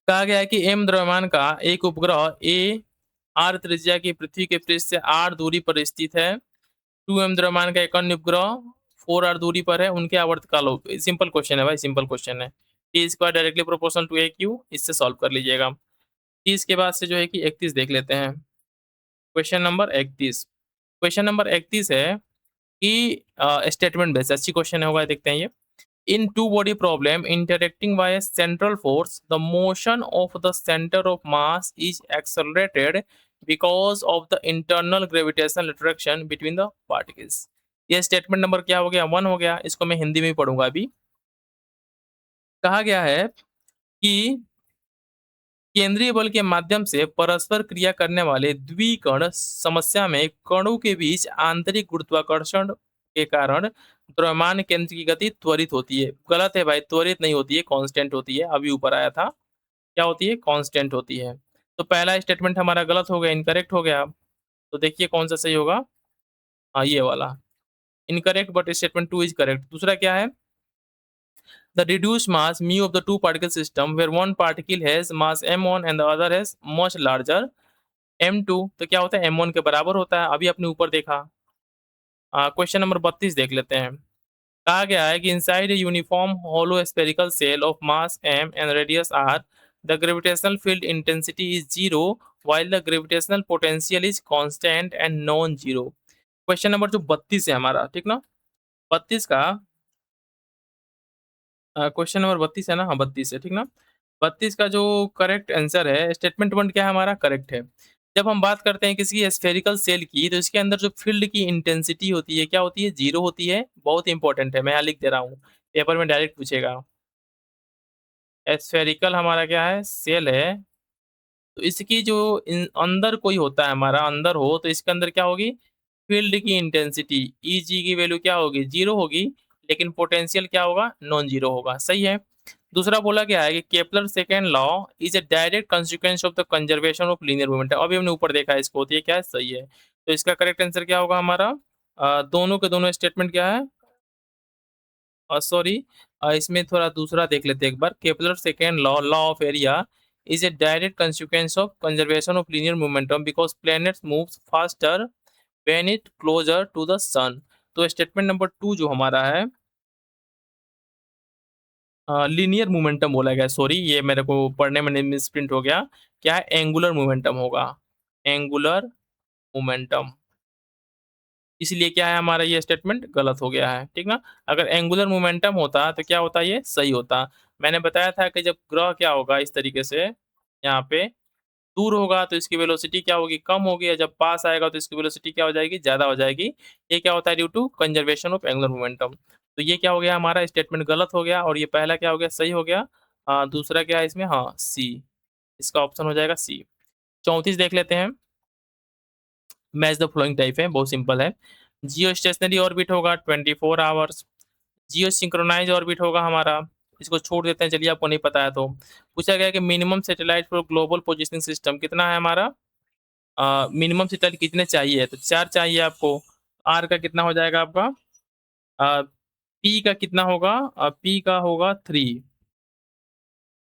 कहा गया है कि एम द्रव्यमान का एक उपग्रह ए आर त्रिज्या की पृथ्वी के पृष्ठ से आर दूरी पर स्थित है। 2m द्रव्यमान का एक अन्य उपग्रह 4r दूरी पर है, उनके आवर्तकाल सिंपल क्वेश्चन है भाई, सिंपल क्वेश्चन है। T square directly proportional to a cube, इससे सॉल्व कर लीजिएगा। 30 के बाद से जो है कि 31 देख लेते हैं। क्वेश्चन नंबर 31, क्वेश्चन नंबर 31 है कि स्टेटमेंट बेस्ड अच्छी क्वेश्चन होगा, देखते हैं ये। In two body problem interacting by central force, the motion of the centre of mass is accelerated because of the internal gravitational attraction between the particles. ये statement number क्या हो गया? 1 हो गया। इसको मैं हिंदी में ही पढ़ूंगा अभी। कहा गया है कि केंद्रीय बल के माध्यम से परस्पर क्रिया करने वाले द्विकण समस्या में कणों के बीच आंतरिक गुरुत्वाकर्षण के कारण द्रव्यमान केंद्र की गति त्वरित होती है। गलत है भाई, त्वरित नहीं होती है, कांस्टेंट होती है। अभी ऊपर आया था, क्या होती है? कांस्टेंट होती है। तो पहला स्टेटमेंट हमारा गलत हो गया, इनकरेक्ट हो गया। तो देखिए कौन सा सही होगा। हाँ, ये वाला incorrect, but statement 2 is correct. दूसरा क्या है? The reduced mass mu of the two particle system where one particle has mass m1 and the other has much larger m2, तो क्या होता है? m1 के बराबर होता है, अभी अपने ऊपर देखा। क्वेश्चन नंबर 32 देख लेते हैं। कहा गया है कि inside a uniform hollow spherical shell of mass m and radius r, the gravitational field intensity is zero while the gravitational potential is constant and non zero। Question number जो 32 है हमारा, ठीक ना? 32 का क्वेश्चन नंबर 32 है ना? हाँ, 32 है, ठीक ना? 32 का जो करेक्ट आंसर है, स्टेटमेंट 1 क्या है हमारा? करेक्ट है। जब हम बात करते हैं किसी स्फेरिकल सेल की, तो इसके अंदर जो फ़ील्ड की इंटेंसिटी होती है, क्या होती है? 0 होती है। बहुत इंपॉर्टेंट है, मैं यहाँ लिख दे रहा हूँ। पेपर में डायरेक्ट पूछेगा। स्फेरिकल हमारा क्या है? सेल है। तो इसकी जो अंदर कोई होता है हमारा, अंदर हो, तो इसके अंदर क्या होगी? फील्ड की इंटेंसिटी ईजी की वैल्यू क्या होगी? 0 होगी, लेकिन पोटेंशियल क्या होगा? नॉन जीरो होगा। सही है। दूसरा बोला गया है कि Kepler second law is a direct consequence of the conservation of linear momentum. अभी हमने ऊपर देखा है इसको, तो ये क्या है? सही है। तो इसका करेक्ट आंसर क्या होगा हमारा? दोनों के दोनों स्टेटमेंट क्या है? सॉरी, इसमें थोड़ा दूसरा देख लेते हैं एक बार। Kepler second law, law of area is a direct consequence of conservation of linear momentum because planets moves faster when it closer to the sun। तो स्टेटमेंट नंबर 2 जो हमारा है, लीनियर मोमेंटम बोला गया, सॉरी ये मेरे को पढ़ने में मिसप्रिंट हो गया। क्या है? एंगुलर मोमेंटम होगा। Angular momentum. इसलिए क्या है हमारा, ये स्टेटमेंट गलत हो गया है, ठीक ना? अगर एंगुलर मोमेंटम होता तो क्या होता? ये सही होता। मैंने बताया था कि जब ग्रह क्या होगा इस तरीके से, यहाँ पे दूर होगा तो इसकी वेलोसिटी क्या होगी? कम होगी, और जब पास आएगा तो इसकी वेलोसिटी क्या हो जाएगी? ज़्यादा हो जाएगी। ये क्या होता है? Due to conservation of angular momentum. तो ये क्या हो गया हमारा? स्टेटमेंट गलत हो गया, और ये पहला क्या हो गया? सही हो गया। दूसरा क्या है इसमें? हाँ, सी। इसका ऑप्शन हो जाएगा सी। 34 देख लेते हैं। मैच द फॉलोइंग टाइप है, बहुत सिंपल है। जियो स्टेशनरी ऑर्बिट होगा 24 आवर्स। जियो सिंक्रोनाइज ऑर्बिट होगा हमारा, इसको छोड़ देते हैं, चलिए आपको नहीं पता है तो। पूछा गया कि minimum satellite for global positioning system कितना है हमारा? मिनिमम सैटेलाइट कितने चाहिए? तो 4 चाहिए आपको। आर का कितना हो जाएगा आपका? पी का कितना होगा? पी का होगा 3।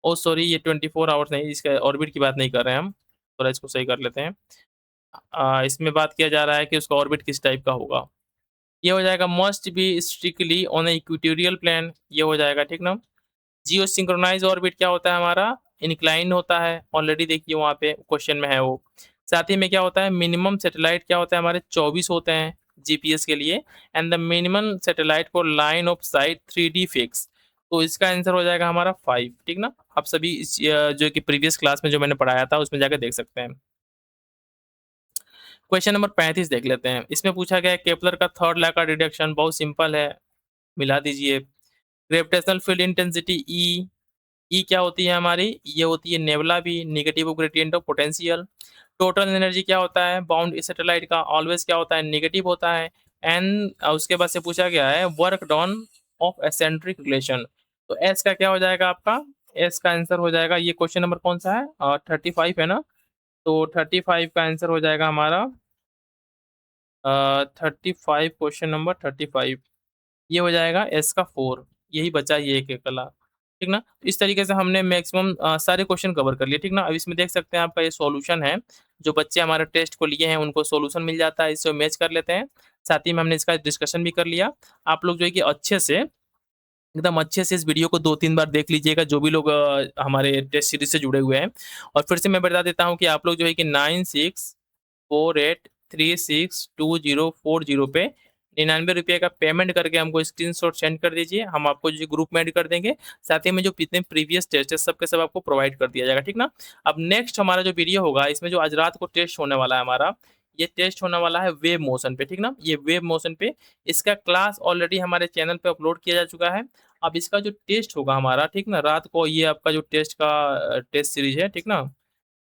ओह सॉरी, ये 24 आवर्स नहीं, इसका ऑर्बिट की बात नहीं कर रहे हैं हम। थोड़ा इसको सही कर लेते हैं। इसमें बात किया जा रहा है कि उसका ऑर्बिट किस टाइप का होगा। ये हो जाएगा must be strictly on equatorial plane, ये हो जाएगा, ठीक ना? जियो सिंक्रोनाइज ऑर्बिट क्या होता है हमारा? इंक्लाइन होता है, ऑलरेडी देखिए वहाँ पे क्वेश्चन में है वो। साथ ही में क्या होता है? मिनिमम सैटेलाइट क्या होता है हमारे? 24 होते हैं जीपीएस के लिए। And the minimum satellite for line of site 3D fix. तो इसका आंसर हो जाएगा हमारा 5, ठीक ना? आप सभी जो कि प्रीवियस क्लास में जो मैंने पढ़ाया था उसमें जाकर देख सकते हैं। क्वेश्चन नंबर 35 देख लेते हैं। इसमें पूछा गया है केपलर का थर्ड लॉ का डिडक्शन, बहुत सिंपल है, मिला दीजिए। Gravitational field intensity E, E क्या होती है हमारी? ये होती है nabla B, negative gradient of potential. Total energy क्या होता है बाउंड सैटेलाइट का? ऑलवेज क्या होता है? नेगेटिव होता है। एंड उसके बाद से पूछा गया है work done of eccentric relation. तो एस का क्या हो जाएगा आपका? एस का आंसर हो जाएगा, ये क्वेश्चन नंबर कौन सा है? 35 है ना? तो 35 का आंसर हो जाएगा हमारा 35, क्वेश्चन नंबर 35, ये हो जाएगा एस का 4। यही बचा ये एक कला, ठीक ना? तो इस तरीके से हमने मैक्सिमम सारे क्वेश्चन कवर कर लिए, ठीक ना? अब इसमें देख सकते हैं आपका ये सॉल्यूशन है। जो बच्चे हमारे टेस्ट को लिए हैं उनको सॉल्यूशन मिल जाता है, इससे मैच कर लेते हैं। साथ ही में हमने इसका डिस्कशन भी कर लिया। आप लोग जो है कि अच्छे से, एकदम अच्छे से इस वीडियो को 2-3 बार देख लीजिएगा, जो भी लोग हमारे टेस्ट सीरीज से जुड़े हुए हैं। और फिर से मैं बता देता हूँ कि आप लोग जो है कि 9648362040 पे ₹99 का पेमेंट करके हमको स्क्रीनशॉट सेंड कर दीजिए। हम आपको जो ग्रुप में ऐड कर देंगे। साथ ही में जो जितने प्रीवियस टेस्ट है सब के सब आपको प्रोवाइड कर दिया जाएगा, ठीक ना? अब नेक्स्ट हमारा जो वीडियो होगा, इसमें जो आज रात को टेस्ट होने वाला है हमारा, ये टेस्ट होने वाला है वेव मोशन पे, ठीक ना? ये वेव मोशन पे, इसका क्लास ऑलरेडी हमारे चैनल पे अपलोड किया जा चुका है। अब इसका जो टेस्ट होगा हमारा, ठीक ना? रात को ये आपका जो टेस्ट का टेस्ट सीरीज है, ठीक ना?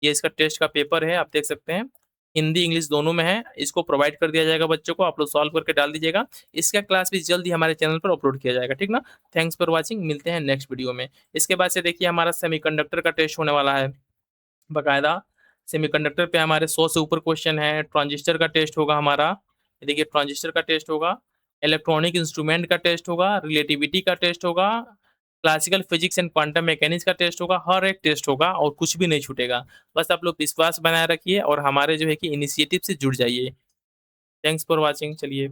ये इसका टेस्ट का पेपर है, आप देख सकते हैं। हिंदी, इंग्लिश दोनों में है। इसको प्रोवाइड कर दिया जाएगा बच्चों को, आप लोग सॉल्व करके डाल दीजिएगा। इसका क्लास भी जल्द ही हमारे चैनल पर अपलोड किया जाएगा, ठीक ना? थैंक्स फॉर वॉचिंग, मिलते हैं नेक्स्ट वीडियो में। इसके बाद से देखिए हमारा सेमीकंडक्टर का टेस्ट होने वाला है, बाकायदा। सेमीकंडक्टर पे हमारे 100 से ऊपर क्वेश्चन है। ट्रांजिस्टर का टेस्ट होगा हमारा, ये देखिए ट्रांजिस्टर का टेस्ट होगा। इलेक्ट्रॉनिक इंस्ट्रूमेंट का टेस्ट होगा, रिलेटिविटी का टेस्ट होगा, classical physics and quantum mechanics का टेस्ट होगा। हर एक टेस्ट होगा और कुछ भी नहीं छूटेगा। बस आप लोग विश्वास बनाए रखिए और हमारे जो है कि इनिशिएटिव से जुड़ जाइए। थैंक्स फॉर वॉचिंग, चलिए।